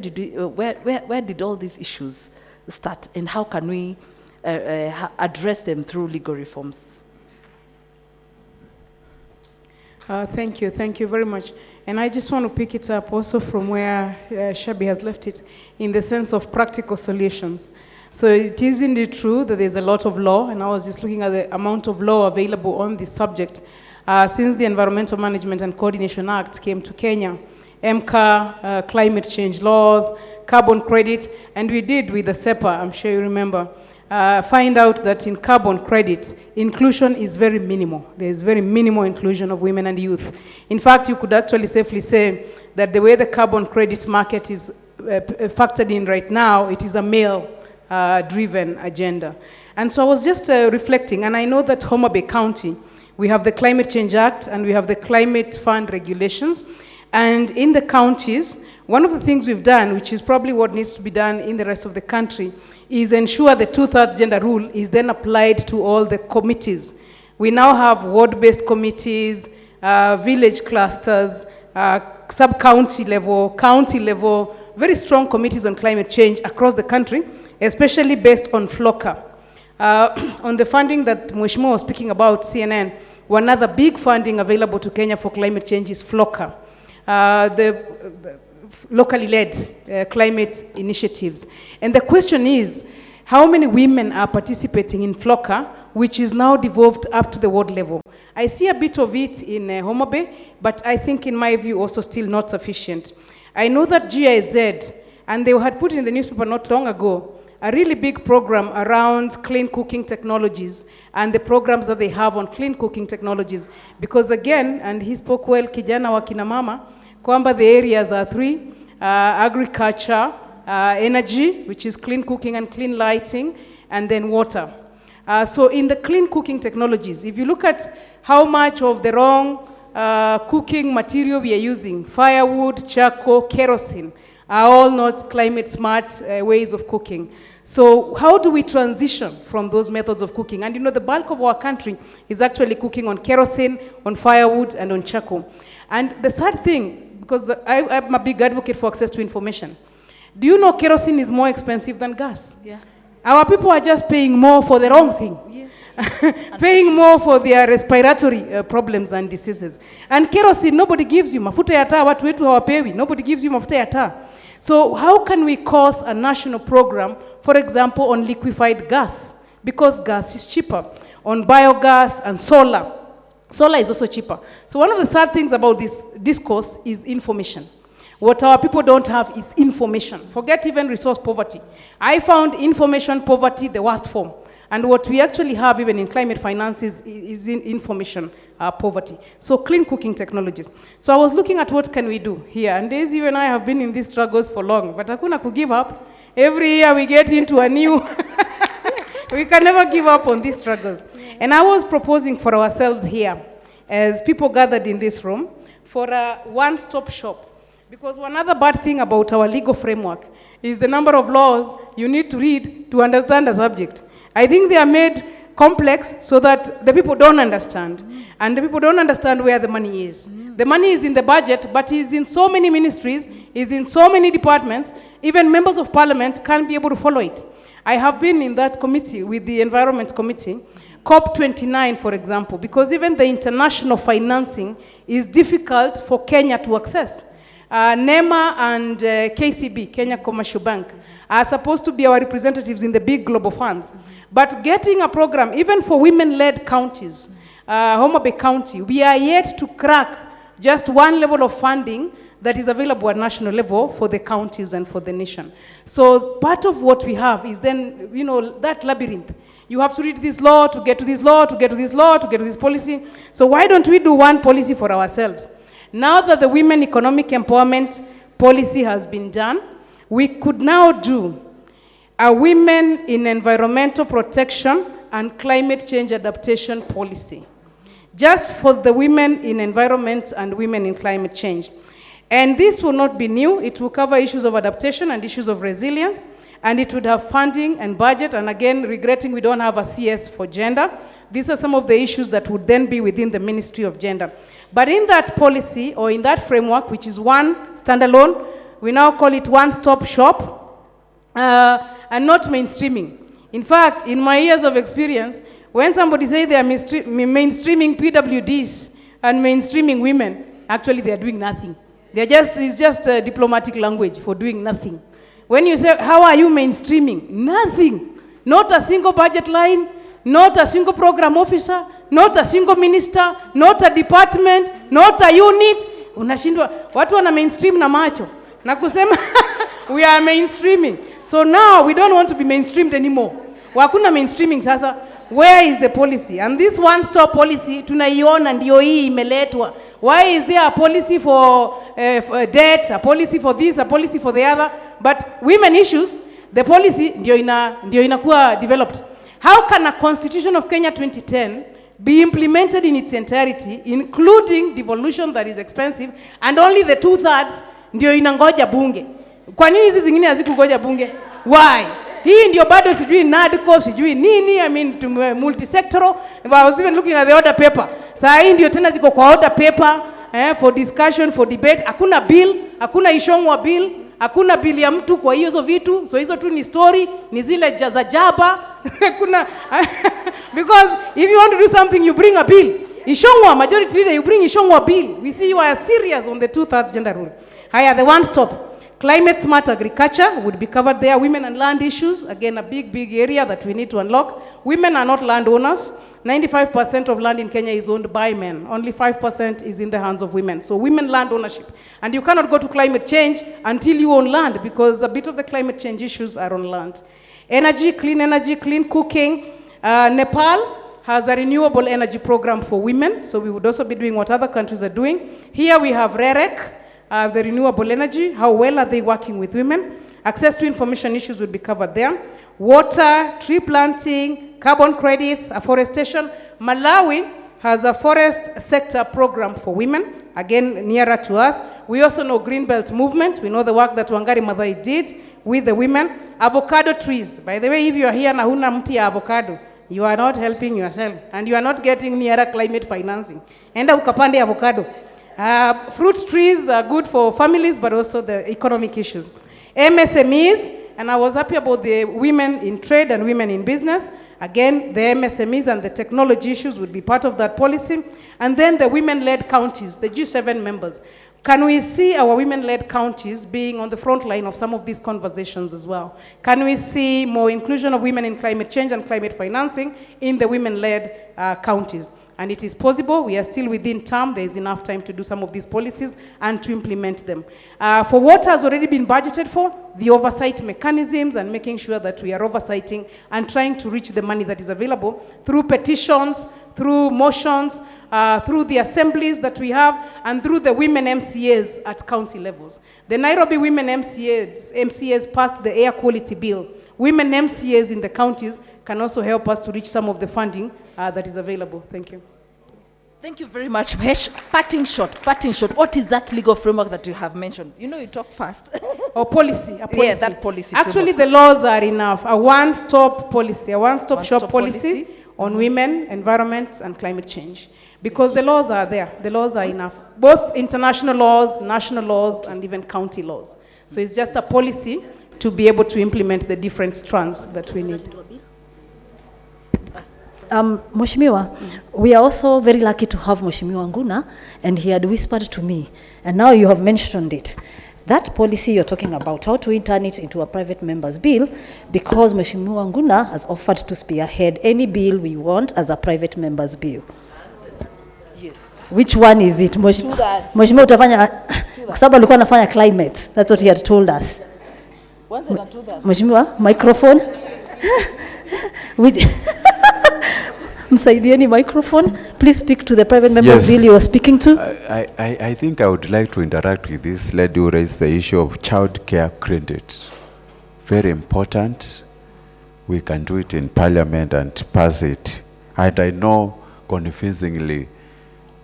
did all these issues start, and how can we address them through legal reforms? Thank you very much. And I just want to pick it up also from where Shabi has left it, in the sense of practical solutions. So it is indeed true that there's a lot of law, and I was just looking at the amount of law available on this subject. Since the Environmental Management and Coordination Act came to Kenya, MCA, climate change laws, carbon credit, and we did with the SEPA, I'm sure you remember, find out that in carbon credit, inclusion is very minimal. There is very minimal inclusion of women and youth. In fact, you could actually safely say that the way the carbon credit market is factored in right now, it is a male-driven agenda. And so I was just reflecting, and I know that Homa Bay County, we have the Climate Change Act, and we have the Climate Fund regulations. And in the counties, one of the things we've done, which is probably what needs to be done in the rest of the country, is ensure the 2/3 gender rule is then applied to all the committees. We now have ward-based committees, village clusters, sub-county level, county level, very strong committees on climate change across the country, especially based on FLOCA. On the funding that Mheshimiwa was speaking about, CNN, one other big funding available to Kenya for climate change is FLOCA. The locally led climate initiatives. And the question is, how many women are participating in FLOCA, which is now devolved up to the ward level? I see a bit of it in Homa Bay, but I think in my view also still not sufficient. I know that GIZ, and they had put in the newspaper not long ago, a really big program around clean cooking technologies and the programs that they have on clean cooking technologies. Because again, and he spoke well, kijana wa kina mama, kwamba the areas are three: agriculture, energy, which is clean cooking and clean lighting, and then water. So in the clean cooking technologies, if you look at how much of the wrong cooking material we are using, firewood, charcoal, kerosene, are all not climate smart ways of cooking. So how do we transition from those methods of cooking? And you know, the bulk of our country is actually cooking on kerosene, on firewood, and on charcoal. And the sad thing, because I'm a big advocate for access to information, do you know kerosene is more expensive than gas? Yeah. Our people are just paying more for the wrong thing. Yes. Paying more for their respiratory problems and diseases. And kerosene, nobody gives you. Mafuta ya taa, watu wetu hawapewi. Nobody gives you mafuta ya taa. So how can we cause a national program, for example, on liquefied gas? Because gas is cheaper. On biogas and solar. Solar is also cheaper. So one of the sad things about this discourse is information. What our people don't have is information. Forget even resource poverty. I found information poverty the worst form. And what we actually have even in climate finance is in information poverty. So clean cooking technologies. So I was looking at what can we do here. And Daisy, you and I have been in these struggles for long. But hakuna ku give up. Every year we get into a new... We can never give up on these struggles. And I was proposing for ourselves here, as people gathered in this room, for a one-stop shop. Because one other bad thing about our legal framework is the number of laws you need to read to understand a subject. I think they are made complex so that the people don't understand. And the people don't understand where the money is. The money is in the budget, but is in so many ministries, is in so many departments, even members of parliament can't be able to follow it. I have been in that committee with the Environment Committee, COP29, for example, because even the international financing is difficult for Kenya to access. NEMA and KCB, Kenya Commercial Bank, are supposed to be our representatives in the big global funds. But getting a program, even for women-led counties, Homa Bay County, we are yet to crack just one level of funding that is available at national level for the counties and for the nation. So part of what we have is then, you know, that labyrinth. You have to read this law to get to this law, to get to this law, to get to this policy. So why don't we do one policy for ourselves? Now that the women economic empowerment policy has been done, we could now do a women in environmental protection and climate change adaptation policy, just for the women in environment and women in climate change. And this will not be new. It will cover issues of adaptation and issues of resilience, and it would have funding and budget, and again, regretting we don't have a CS for gender. These are some of the issues that would then be within the Ministry of Gender. But in that policy, or in that framework, which is one standalone, we now call it one-stop shop, and not mainstreaming. In fact, in my years of experience, when somebody says they are mainstreaming PWDs and mainstreaming women, actually they are doing nothing. It's just a diplomatic language for doing nothing. When you say, how are you mainstreaming? Nothing. Not a single budget line, not a single program officer, not a single minister, not a department, not a unit. Unashindwa, watu wana mainstream na macho. Na kusema, we are mainstreaming. So now we don't want to be mainstreamed anymore. Wakuna mainstreaming sasa. Where is the policy? And this one-stop policy, tunaiona ndio hii imeletwa. Why is there a policy for debt, a policy for this, a policy for the other? But women issues, the policy ndio inakuwa developed. How can a Constitution of Kenya 2010 be implemented in its entirety, including devolution that is expensive, and only the 2/3 ndio inangoja bunge? Kwa nini hizi zingine hazikugoja bunge? Why? Hii ndio bado sijui NADCO, sijui nini, I mean multi-sectoral. I was even looking at the order paper. Saa hii ndio tena ziko kwa order paper for discussion, for debate. Hakuna bill, hakuna ishongwa bill, hakuna bill ya mtu kwa hizo vitu. So hizo tu ni story, ni zile za jaba. Hakuna because if you want to do something you bring a bill. Ishongwa majority leader, you bring ishongwa bill. We see you are serious on the 2/3 gender rule. Haya, the one stop. Climate smart agriculture would be covered there. Women and land issues, again, a big area that we need to unlock. Women are not landowners. 95% of land in Kenya is owned by men. Only 5% is in the hands of women. So women land ownership. And you cannot go to climate change until you own land, because a bit of the climate change issues are on land. Energy, clean cooking. Nepal has a renewable energy program for women. So we would also be doing what other countries are doing. Here we have REREC. The renewable energy, how well are they working with women? Access to information issues would be covered there. Water, tree planting, carbon credits, afforestation. Malawi has a forest sector program for women, again, nearer to us. We also know Greenbelt movement. We know the work that Wangari Maathai did with the women. Avocado trees. By the way, if you are here na huna mti ya avocado, you are not helping yourself, and you are not getting nearer climate financing. Enda ukapande avocado. Fruit trees are good for families, but also the economic issues. MSMEs, and I was happy about the women in trade and women in business. Again, the MSMEs and the technology issues would be part of that policy. And then the women-led counties, the G7 members. Can we see our women-led counties being on the front line of some of these conversations as well? Can we see more inclusion of women in climate change and climate financing in the women-led counties? And it is possible. We are still within term. There is enough time to do some of these policies and to implement them. For what has already been budgeted for, the oversight mechanisms and making sure that we are oversighting and trying to reach the money that is available through petitions, through motions, through the assemblies that we have, and through the women MCAs at county levels. The Nairobi women MCAs passed the air quality bill. Women MCAs in the counties can also help us to reach some of the funding that is available. Thank you. Thank you very much. Mesh, parting shot. What is that legal framework that you have mentioned? You know, you talk fast. Or policy, a policy. Yeah, that policy Actually, framework. the laws are enough. A one-stop policy, a one-stop shop policy on women, environment, and climate change. Because the laws are there. The laws are enough. Both international laws, national laws, and even county laws. So it's just a policy to be able to implement the different strands that we need. Mheshimiwa, we are also very lucky to have Mheshimiwa Nguna, and he had whispered to me, and now you have mentioned it. That policy you're talking about, how to turn it into a private member's bill, because Mheshimiwa Nguna has offered to spearhead any bill we want as a private member's bill. Yes. Which one is it? Mheshimiwa utafanya, kwa sababu alikuwa anafanya climate. That's what he had told us. Mheshimiwa, microphone. Msaidieni microphone. Please speak to the private members bill you are speaking to. I think I would like to interact with this lady who raised the issue of child care credit. Very important. We can do it in Parliament and pass it. And I know convincingly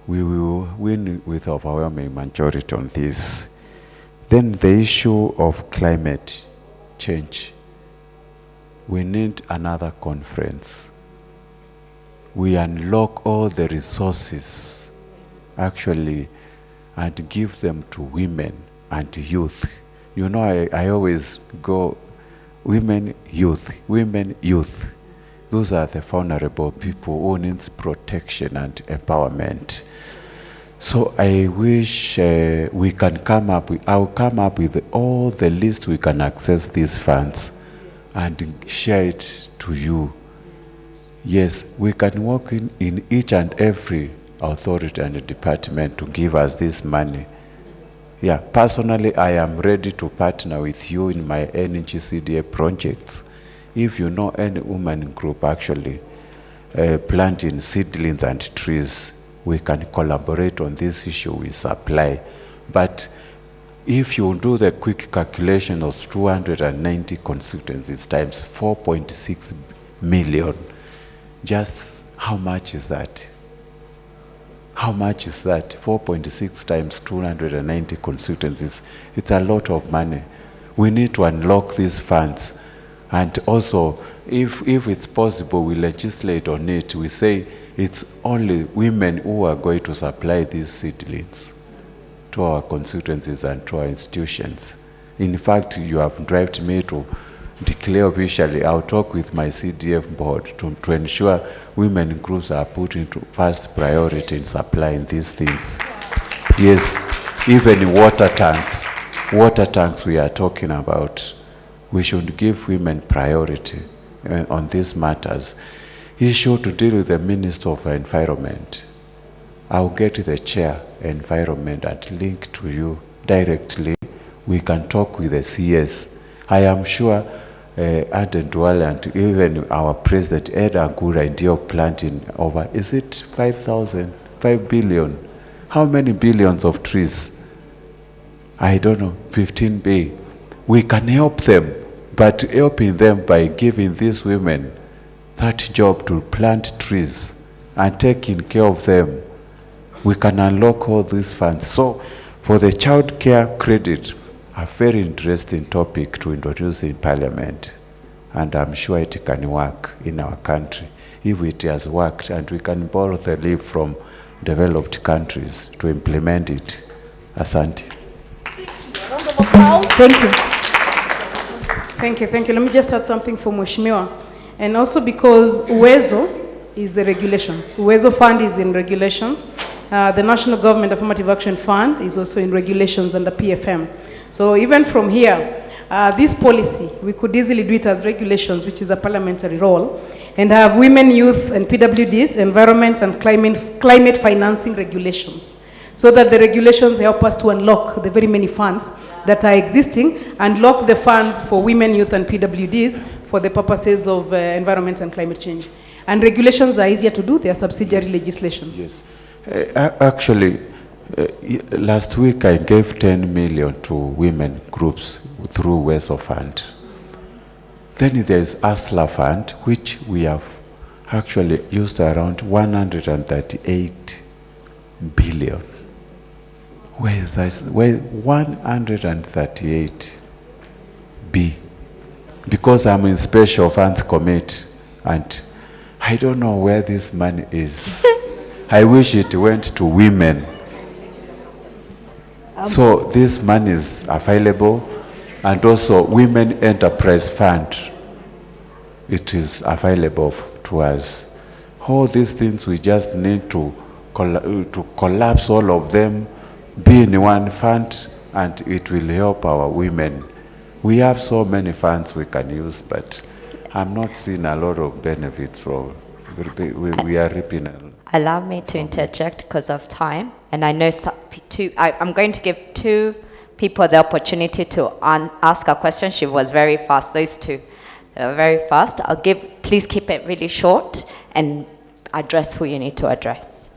we will win with overwhelming majority on this. Then the issue of climate change. We need another conference. We unlock all the resources, actually, and give them to women and youth. You know, I always go, women, youth, women, youth. Those are the vulnerable people who need protection and empowerment. So I wish we can come up with, I'll come up with all the list we can access these funds and share it to you. Yes, we can work in each and every authority and department to give us this money. Yeah, personally, I am ready to partner with you in my NGCDA projects. If you know any woman group actually planting seedlings and trees, we can collaborate on this issue with supply. But if you do the quick calculation of 290 constituencies times 4.6 million, just how much is that? How much is that? 4.6 times 290 constituencies. It's a lot of money. We need to unlock these funds. And also, if it's possible, we legislate on it. We say it's only women who are going to supply these seedlings to our constituencies and to our institutions. In fact, you have driven me to declare officially, I'll talk with my CDF board to ensure women groups are put into first priority in supplying these things. Yes, even in water tanks we are talking about, we should give women priority on these matters. Issue to deal with the Minister of Environment. I'll get the chair environment and link to you directly. We can talk with the CS. I am sure Aden Duale and even our president Ed Angura in Dio planting over, is it 5 billion? How many billions of trees? I don't know, 15 billion. We can help them, but helping them by giving these women that job to plant trees and taking care of them, we can unlock all these funds. So for the child care credit, a very interesting topic to introduce in Parliament, and I'm sure it can work in our country. If it has worked, and we can borrow the leaf from developed countries to implement it. Asante. Thank you. Thank you, thank you. Let me just add something for Mheshimiwa. And also because Uwezo is the regulations. Uwezo Fund is in regulations. The National Government Affirmative Action Fund is also in regulations under PFM. So even from here, this policy, we could easily do it as regulations, which is a parliamentary role, and have women, youth, and PWDs, environment and climate financing regulations, so that the regulations help us to unlock the very many funds that are existing, and lock the funds for women, youth, and PWDs for the purposes of environment and climate change. And regulations are easier to do, they are subsidiary legislation. Yes. Actually, last week I gave 10 million to women groups through Weso Fund. Then there's ASLA Fund, which we have actually used around 138 billion. Where is that? Where 138 B? Because I'm in special funds committee, and I don't know where this money is. I wish it went to women. So this money is available, and also Women Enterprise Fund, it is available to us. All these things we just need to collapse all of them, be in one fund, and it will help our women. We have so many funds we can use, but I'm not seeing a lot of benefits from. We are reaping a lot. Allow me to interject because of time. And I know I'm going to give two people the opportunity to ask a question. She was very fast, those two. They were very fast. Please keep it really short and address who you need to address.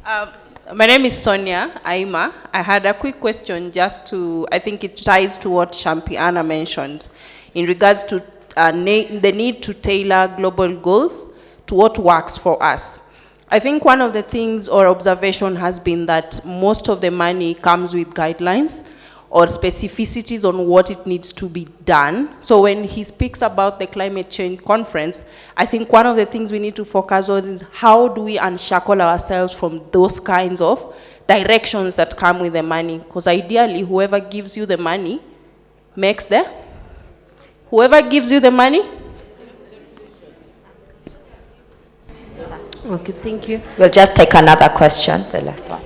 My name is Sonia Aima. I had a quick question just to, I think it ties to what Champiana mentioned in regards to the need to tailor global goals to what works for us. I think one of the things or observation has been that most of the money comes with guidelines or specificities on what it needs to be done. So when he speaks about the climate change conference, I think one of the things we need to focus on is how do we unshackle ourselves from those kinds of directions that come with the money? Because ideally, whoever gives you the money makes whoever gives you the money. Okay, thank you. We'll just take another question, the last one.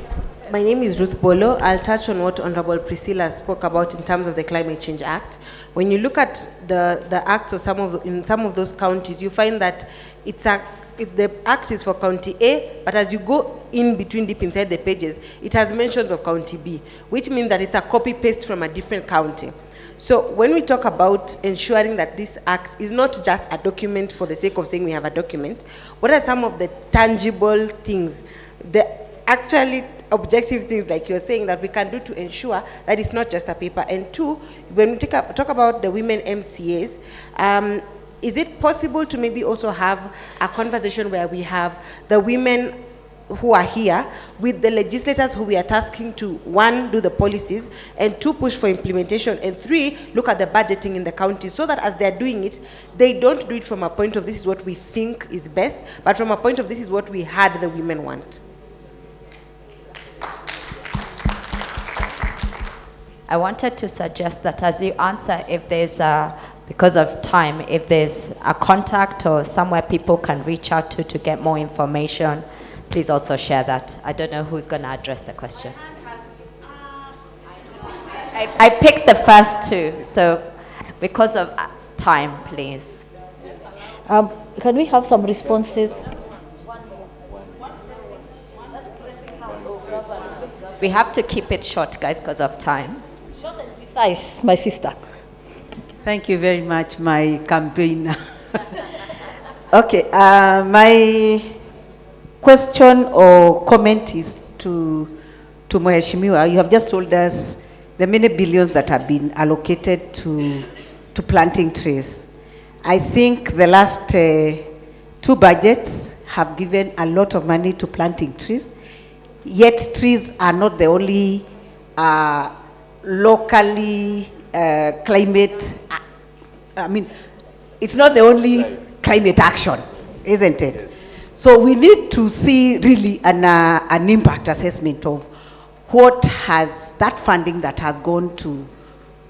My name is Ruth Bolo. I'll touch on what Honorable Priscilla spoke about in terms of the Climate Change Act. When you look at the acts of in some of those counties, you find that the act is for County A, but as you go in between deep inside the pages, it has mentions of County B, which means that it's a copy-paste from a different county. So when we talk about ensuring that this act is not just a document for the sake of saying we have a document, what are some of the tangible things, the actually objective things like you're saying that we can do to ensure that it's not just a paper? And two, when we talk about the women MCAs, is it possible to maybe also have a conversation where we have the women who are here with the legislators who we are tasking to, one, do the policies, and two, push for implementation, and three, look at the budgeting in the county, so that as they're doing it, they don't do it from a point of this is what we think is best, but from a point of this is what we had the women want. I wanted to suggest that as you answer, if there's because of time, if there's a contact or somewhere people can reach out to get more information, please also share that. I don't know who's going to address the question. I picked the first two, so because of time, please. Can we have some responses? We have to keep it short, guys, because of time. Short and precise, my sister. Thank you very much, my campaigner. Okay, my question or comment is to Mheshimiwa. You have just told us the many billions that have been allocated to planting trees. I think the last 2 two budgets have given a lot of money to planting trees, yet trees are not the only locally climate, it's not the only climate action, isn't it? Yes. So we need to see really an impact assessment of what has that funding that has gone to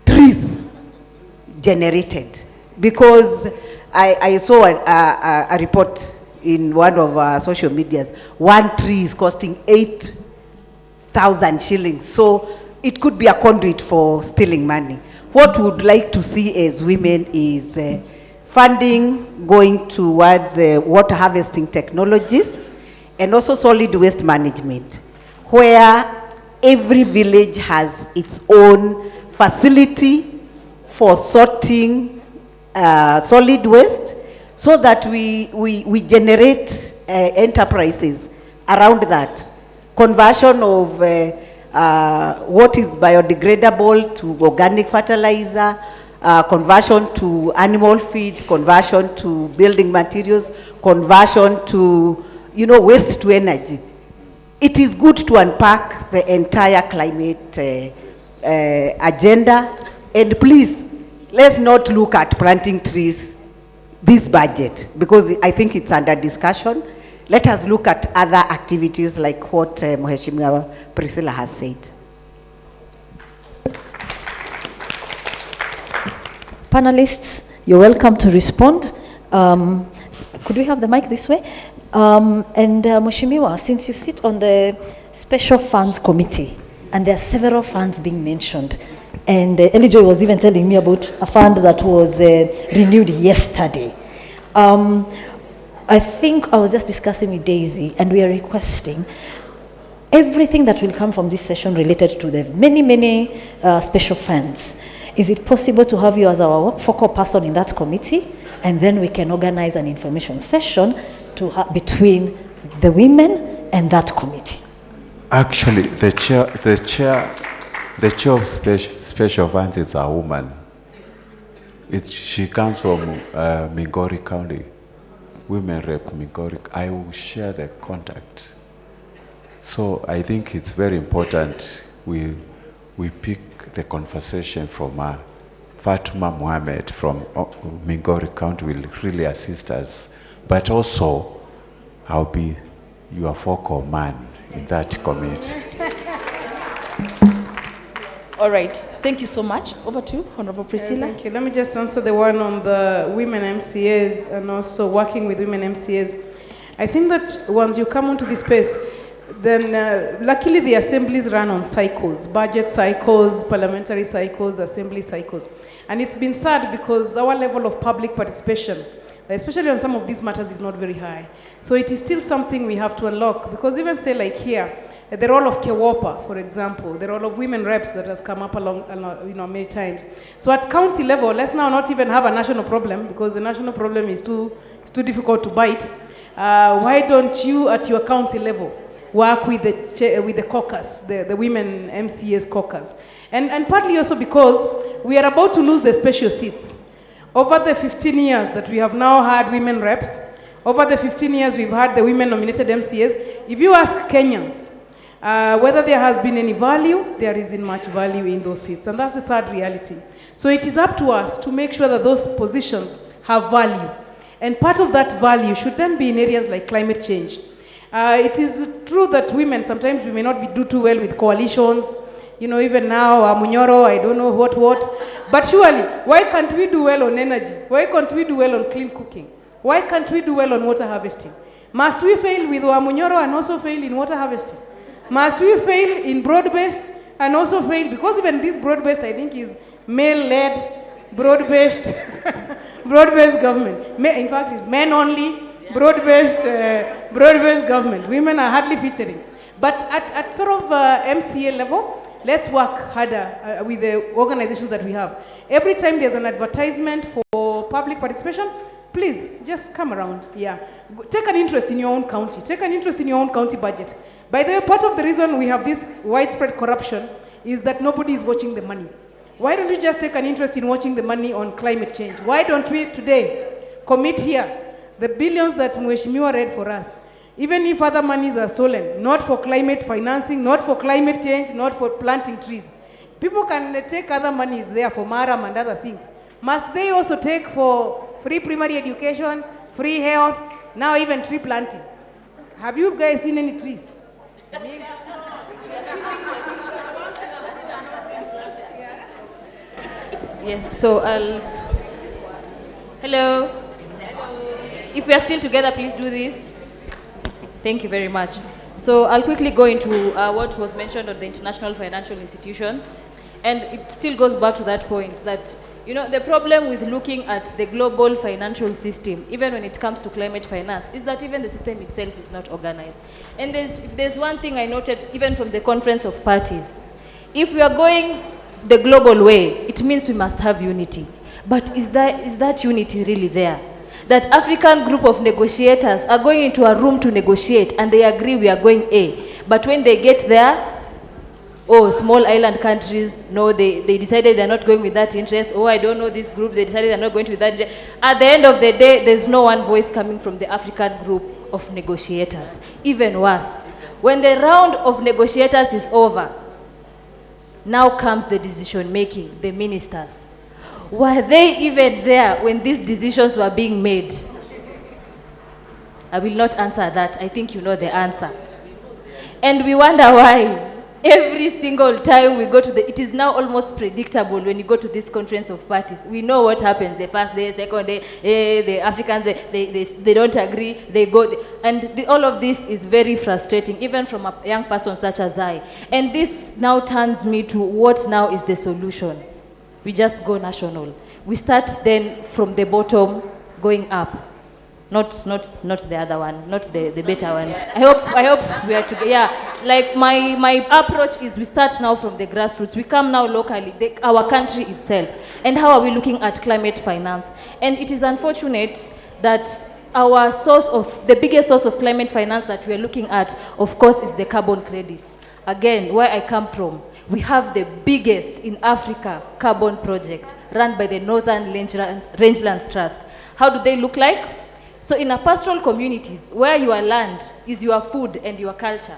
trees generated. Because I saw a report in one of our social medias, one tree is costing 8,000 shillings. So it could be a conduit for stealing money. What we would like to see as women is funding going towards water harvesting technologies and also solid waste management, where every village has its own facility for sorting solid waste, so that we generate enterprises around that. Conversion of what is biodegradable to organic fertilizer, conversion to animal feeds, conversion to building materials, conversion to, waste to energy. It is good to unpack the entire climate agenda, and please, let's not look at planting trees this budget, because I think it's under discussion. Let us look at other activities like what Mheshimiwa Priscilla has said. Panelists, you're welcome to respond. Could we have the mic this way? And Mheshimiwa, since you sit on the Special Funds Committee, and there are several funds being mentioned, and Elijoy was even telling me about a fund that was renewed yesterday. I think I was just discussing with Daisy, and we are requesting everything that will come from this session related to the many special funds. Is it possible to have you as our focal person in that committee, and then we can organize an information session between the women and that committee? Actually, the chair of special funds is a woman. She comes from Migori County, Women Rep Migori. I will share the contact. So I think it's very important we pick the conversation from Fatuma Mohammed from Migori County will really assist us. But also, I'll be your focal man in that committee. All right, thank you so much. Over to you, Honorable Priscilla. Thank you. Let me just answer the one on the women MCAs and also working with women MCAs. I think that once you come onto this space, then luckily the assemblies run on cycles, budget cycles, parliamentary cycles, assembly cycles. And it's been sad because our level of public participation, especially on some of these matters, is not very high. So it is still something we have to unlock, because even say like here, the role of Kewopa, for example, the role of women reps that has come up along, many times. So at county level, let's now not even have a national problem, because the national problem is too difficult to bite. Why don't you at your county level work with the caucus, the women MCAs caucus? And partly also because we are about to lose the special seats. Over the 15 years that we have now had women reps, over the 15 years we've had the women nominated MCAs, if you ask Kenyans whether there has been any value, there isn't much value in those seats, and that's a sad reality. So it is up to us to make sure that those positions have value. And part of that value should then be in areas like climate change. It is true that women, sometimes we may not do too well with coalitions. Even now, Munyoro, I don't know what. But surely, why can't we do well on energy? Why can't we do well on clean cooking? Why can't we do well on water harvesting? Must we fail with Munyoro and also fail in water harvesting? Must we fail in broad-based and also fail? Because even this broad-based, I think, is male-led, broad-based, broad-based government. In fact, it's men-only, broad-based government. Women are hardly featuring. But at sort of MCA level, let's work harder with the organizations that we have. Every time there's an advertisement for public participation, please just come around. Yeah, take an interest in your own county. Take an interest in your own county budget. By the way, part of the reason we have this widespread corruption is that nobody is watching the money. Why don't you just take an interest in watching the money on climate change? Why don't we today commit here the billions that Mheshimiwa read for us, even if other monies are stolen, not for climate financing, not for climate change, not for planting trees, people can take other monies there for Maram and other things. Must they also take for free primary education, free health, now even tree planting? Have you guys seen any trees? Yes, so hello. If we are still together, please do this. Thank you very much. So I'll quickly go into what was mentioned on the international financial institutions. And it still goes back to that point that, you know, the problem with looking at the global financial system, even when it comes to climate finance, is that even the system itself is not organized. And if there's one thing I noted, even from the Conference of Parties, if we are going the global way, it means we must have unity. But is that unity really there? That African group of negotiators are going into a room to negotiate and they agree we are going A. But when they get there, oh, small island countries, no, they decided they're not going with that interest. Oh, I don't know this group, they decided they're not going with that interest. At the end of the day, there's no one voice coming from the African group of negotiators. Even worse, when the round of negotiators is over, now comes the decision making, the ministers. Were they even there when these decisions were being made? I will not answer that. I think you know the answer. And we wonder why. Every single time we go to it is now almost predictable when you go to this Conference of Parties. We know what happens the first day, second day, the Africans, they don't agree, they go. All of this is very frustrating, even from a young person such as I. And this now turns me to what now is the solution. We just go national. We start then from the bottom going up. Not the other one, not the better one. I hope we are together. Yeah, like my approach is we start now from the grassroots. We come now locally, our country itself. And how are we looking at climate finance? And it is unfortunate that the biggest source of climate finance that we are looking at, of course, is the carbon credits. Again, where I come from, we have the biggest in Africa carbon project run by the Northern Rangelands Trust. How do they look like? So in a pastoral communities, where your land is your food and your culture,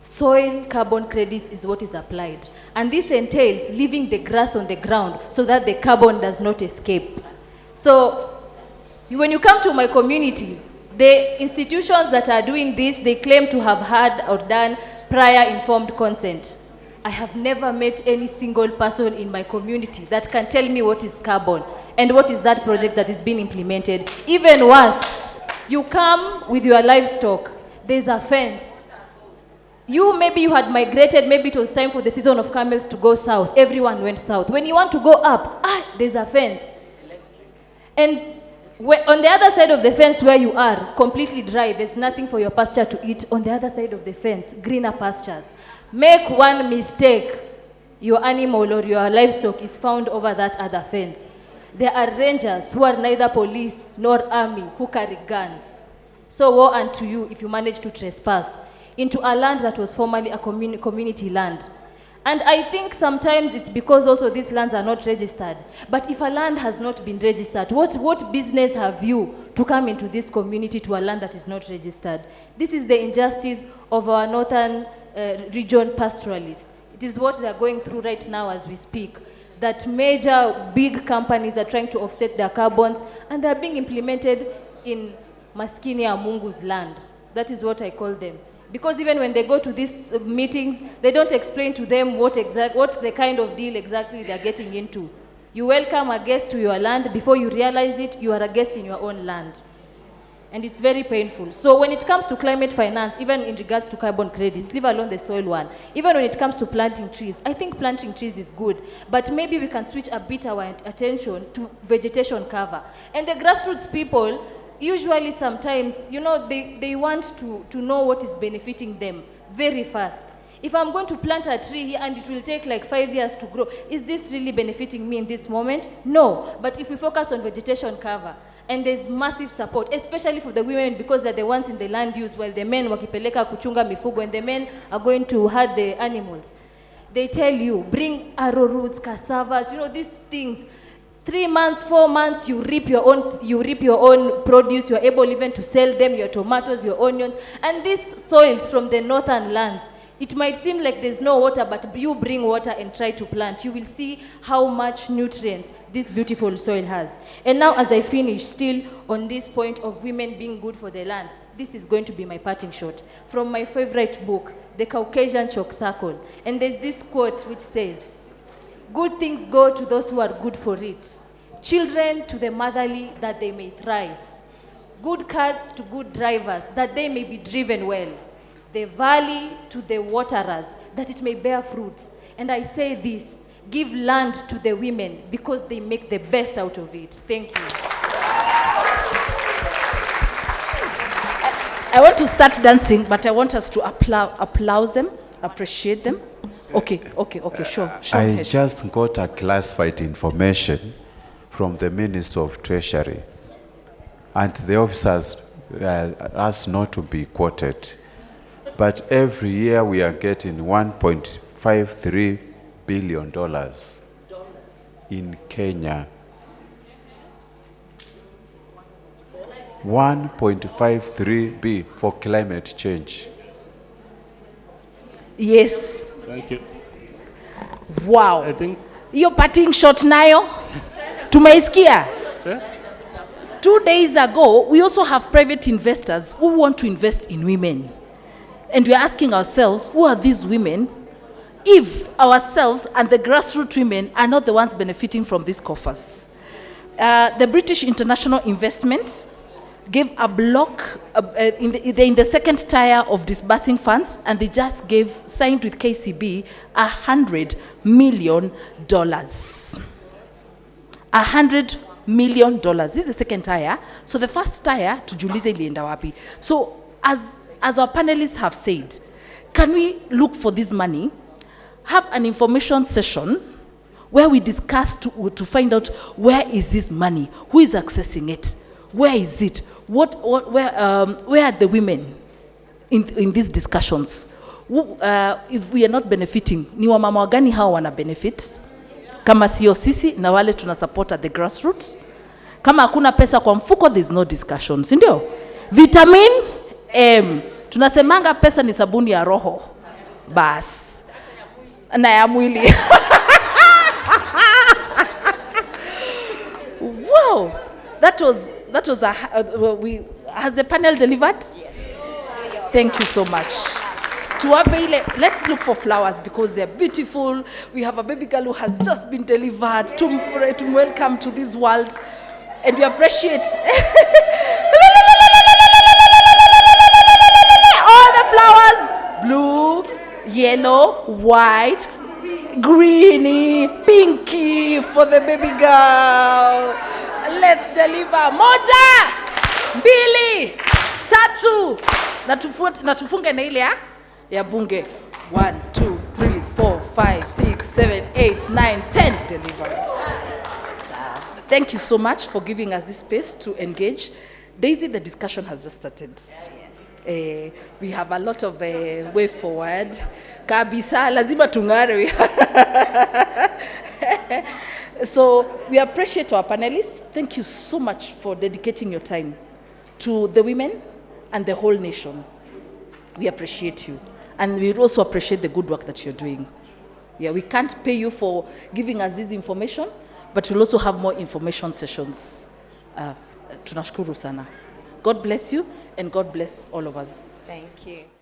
soil carbon credits is what is applied. And this entails leaving the grass on the ground so that the carbon does not escape. So when you come to my community, the institutions that are doing this, they claim to have had or done prior informed consent. I have never met any single person in my community that can tell me what is carbon. And what is that project that is being implemented? Even worse, you come with your livestock, there's a fence. Maybe you had migrated, maybe it was time for the season of camels to go south. Everyone went south. When you want to go up, there's a fence. And on the other side of the fence where you are, completely dry, there's nothing for your pasture to eat. On the other side of the fence, greener pastures. Make one mistake, your animal or your livestock is found over that other fence. There are rangers who are neither police nor army who carry guns. So woe unto you if you manage to trespass into a land that was formerly a community land. And I think sometimes it's because also these lands are not registered. But if a land has not been registered, what business have you to come into this community to a land that is not registered? This is the injustice of our northern region pastoralists. It is what they are going through right now as we speak. That major big companies are trying to offset their carbons and they're being implemented in Maskini ya Mungu's land. That is what I call them. Because even when they go to these meetings, they don't explain to them what the kind of deal exactly they're getting into. You welcome a guest to your land, before you realize it, you are a guest in your own land. And it's very painful. So when it comes to climate finance, even in regards to carbon credits, leave alone the soil one, even when it comes to planting trees, I think planting trees is good, but maybe we can switch a bit our attention to vegetation cover. And the grassroots people, usually sometimes, they want to know what is benefiting them very fast. If I'm going to plant a tree here and it will take like 5 years to grow, is this really benefiting me in this moment? No. But if we focus on vegetation cover, and there's massive support, especially for the women because they're the ones in the land use, while the men wakipeleka kuchunga mifugo and the men are going to herd the animals. They tell you, bring arrowroots, cassavas, these things. 3 months, 4 months, you reap your own produce, you're able even to sell them, your tomatoes, your onions. And these soils from the northern lands, it might seem like there's no water, but you bring water and try to plant. You will see how much nutrients this beautiful soil has. And now as I finish, still on this point of women being good for the land, this is going to be my parting shot from my favorite book, The Caucasian Chalk Circle. And there's this quote which says, "Good things go to those who are good for it. Children to the motherly, that they may thrive. Good carts to good drivers, that they may be driven well. The valley to the waterers, that it may bear fruits. And I say this, give land to the women, because they make the best out of it." Thank you. I want to start dancing, but I want us to applaud them, appreciate them. Okay, sure. I just got a classified information from the Minister of Treasury, and the officers asked not to be quoted. But every year we are getting $1.53 billion in Kenya. 1.53 B for climate change. Yes. Thank you. Wow. I think Hiyo parting shot nayo tumeisikia. 2 days ago, we also have private investors who want to invest in women. And we are asking ourselves, who are these women if ourselves and the grassroots women are not the ones benefiting from these coffers? The British International Investments gave a block in the second tier of disbursing funds, and they just signed with KCB $100 million. $100 million. This is the second tier. So the first tier, tujiulize ilienda wapi. So as our panelists have said, can we look for this money, have an information session where we discuss to find out where is this money, who is accessing it, where is it, where are the women in these discussions? If we are not benefiting, ni wamama wagani hao wana benefit? Kama sio sisi na wale tuna support at the grassroots. Kama hakuna pesa kwa mfuko, there is no discussion, si ndio? Vitamin M. Tunasemanga pesa ni sabuni ya roho. Bas. Na ya mwili. Wow. That was has the panel delivered? Yes. Thank you so much. Let's look for flowers because they're beautiful. We have a baby girl who has just been delivered to welcome to this world. And we appreciate all the flowers. Blue, yellow, white, greeny, pinky for the baby girl. Let's deliver. Moja, mbili, tatu. Na tufunge na ile ya bunge. 1, 2, 3, 4, 5, 6, 7, 8, 9, 10 delivered. Thank you so much for giving us this space to engage. Daisy, the discussion has just started. We have a lot of way forward. Kabisa, lazima tungare. So we appreciate our panelists. Thank you so much for dedicating your time to the women and the whole nation. We appreciate you. And we also appreciate the good work that you're doing. Yeah, we can't pay you for giving us this information, but we'll also have more information sessions. Tunashukuru sana. God bless you, and God bless all of us. Thank you.